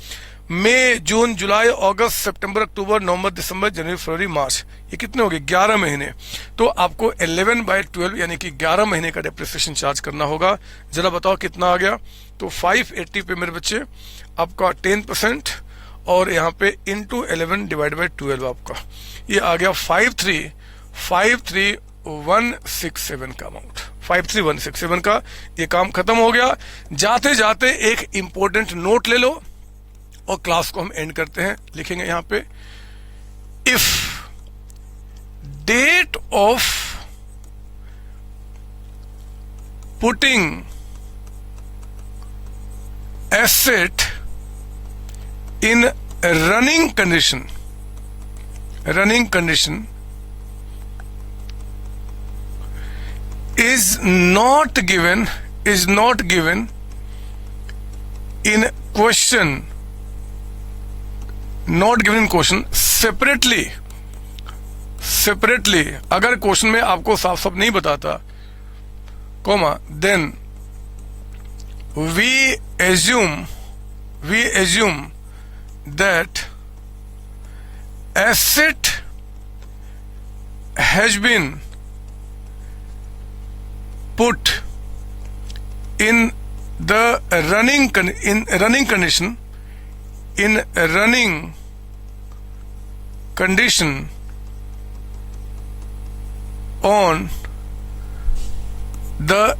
S1: मई, जून, जुलाई, अगस्त, सितंबर, अक्टूबर, नवंबर, दिसंबर, जनवरी, फरवरी, मार्च, ये कितने हो गए? 11 महीने। तो आपको 11/12 यानी कि 11 महीने का डेप्रिसिएशन चार्ज करना होगा। जरा बताओ कितना आ गया? तो 580 पे मेरे बच्चे आपका 10% और यहाँ पे इंटू 11 डिवाइड बाई 12 आपका ये आ गया 53,167 का अमाउंट। 53,167 का ये काम खत्म हो गया। जाते जाते एक इंपॉर्टेंट नोट ले लो और क्लास को हम एंड करते हैं। लिखेंगे यहां पे, if date of putting asset in running condition is not given in question separately separately, अगर क्वेश्चन में आपको साफ साफ नहीं बताता, comma, then we assume that asset has been put in the running condition on the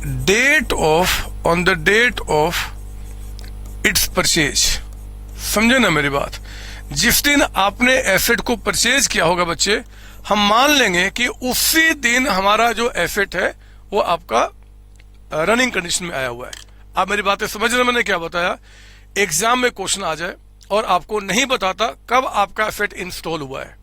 S1: date of its purchase। समझे ना मेरी बात? जिस दिन आपने एसेट को परचेज किया होगा बच्चे, हम मान लेंगे कि उसी दिन हमारा जो एसेट है वो आपका रनिंग कंडीशन में आया हुआ है। आप मेरी बातें समझ रहे? मैंने क्या बताया? एग्जाम में क्वेश्चन आ जाए और आपको नहीं बताता कब आपका एसेट इंस्टॉल हुआ है,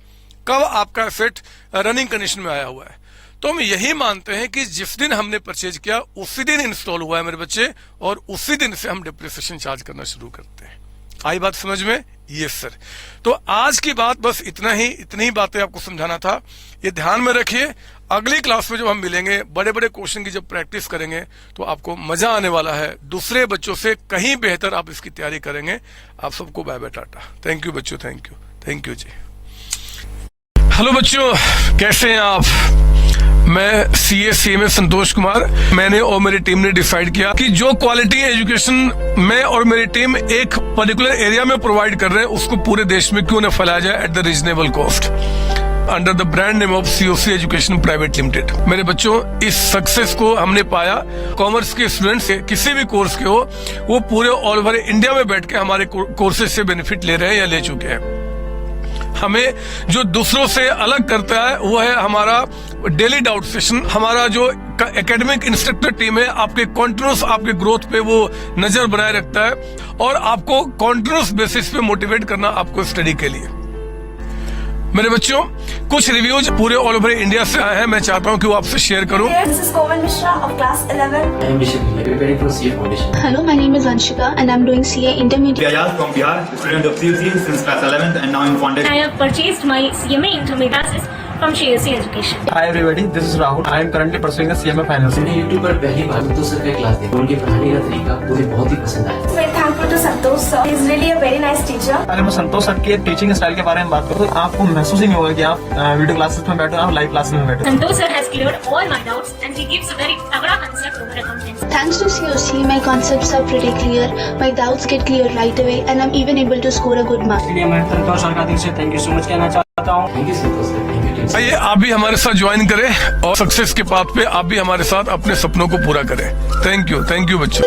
S1: कब आपका एसेट रनिंग कंडीशन में आया हुआ है, तो हम यही मानते हैं कि जिस दिन हमने परचेज किया उसी दिन इंस्टॉल हुआ है मेरे बच्चे, और उसी दिन से हम डिप्रिसिएशन चार्ज करना शुरू करते हैं। आई बात समझ में? Yes sir. तो आज की बात बस इतनी ही बातें आपको समझाना था। ये ध्यान में रखिए, अगली क्लास में जब हम मिलेंगे, बड़े बड़े क्वेश्चन की जब प्रैक्टिस करेंगे तो आपको मजा आने वाला है। दूसरे बच्चों से कहीं बेहतर आप इसकी तैयारी करेंगे। आप सबको bye bye, tata. Thank you बच्चों, थैंक यू जी। हेलो बच्चों, कैसे हैं आप? मैं CA संतोष कुमार। मैंने और मेरी टीम ने डिसाइड किया कि जो क्वालिटी एजुकेशन मैं और मेरी टीम एक पर्टिकुलर एरिया में प्रोवाइड कर रहे हैं, उसको पूरे देश में क्यों न फैलाया जाए at the reasonable cost, under the brand name of COC education private limited. मेरे बच्चों, इस सक्सेस को हमने पाया, कॉमर्स के स्टूडेंट्स किसी भी कोर्स के हो, वो पूरे ऑल ओवर इंडिया में बैठ के हमारे कोर्सेज से बेनिफिट ले रहे हैं या ले चुके हैं। हमें जो दूसरों से अलग करता है वो है हमारा डेली डाउट सेशन। हमारा जो एकेडमिक इंस्ट्रक्टर टीम है, आपके कॉन्टिन्यूस आपके ग्रोथ पे वो नजर बनाए रखता है और आपको कॉन्टिन्यूस बेसिस पे मोटिवेट करना आपको स्टडी के लिए। मेरे बच्चों, कुछ रिव्यूज पूरे ऑल ओवर इंडिया से आए हैं, मैं चाहता हूं कि वो आपसे शेयर करूं।
S2: This is Komal Mishra of class 11.
S3: I am Vishal. I am preparing for CA Foundation.
S4: Hello, my name is Anshika and I'm doing CA Intermediate.
S5: Ayaz from Bihar, student of CUC since class 11th and now in foundation.
S6: I have purchased my CMA intermediate classes from CSC Education.
S7: Hi everybody, this is Rahul. I am currently pursuing the CMA finals.
S3: मैंने YouTube पर पहली बार संतोष सर का क्लास देखा। उनके पढ़ाने का तरीका मुझे बहुत ही पसंद आया।
S2: Very thankful to Santosh sir. He is really a very nice teacher.
S7: अगर मैं संतोष सर के टीचिंग स्टाइल के बारे में बात करूँ तो आपको महसूस ही नहीं होगा कि आप वीडियो क्लासेस में बैठे हो, आप लाइव क्लासेस में बैठे हो।
S6: Santosh sir has cleared all my doubts and he gives a very तगड़ा concept over accountancy.
S4: Thanks to COC, my concepts are pretty clear, my doubts get clear right away and I'm even able to score a good mark.
S7: इसलिए मैं संतोष सर का दिल से थैंक यू सो मच कहना चाहता हूँ।
S3: Thank you Santosh sir, thank you team.
S1: आइए आप भी हमारे साथ ज्वाइन करें और सक्सेस के पाथ पे आप भी हमारे साथ अपने सपनों को पूरा करें। थैंक यू बच्चों।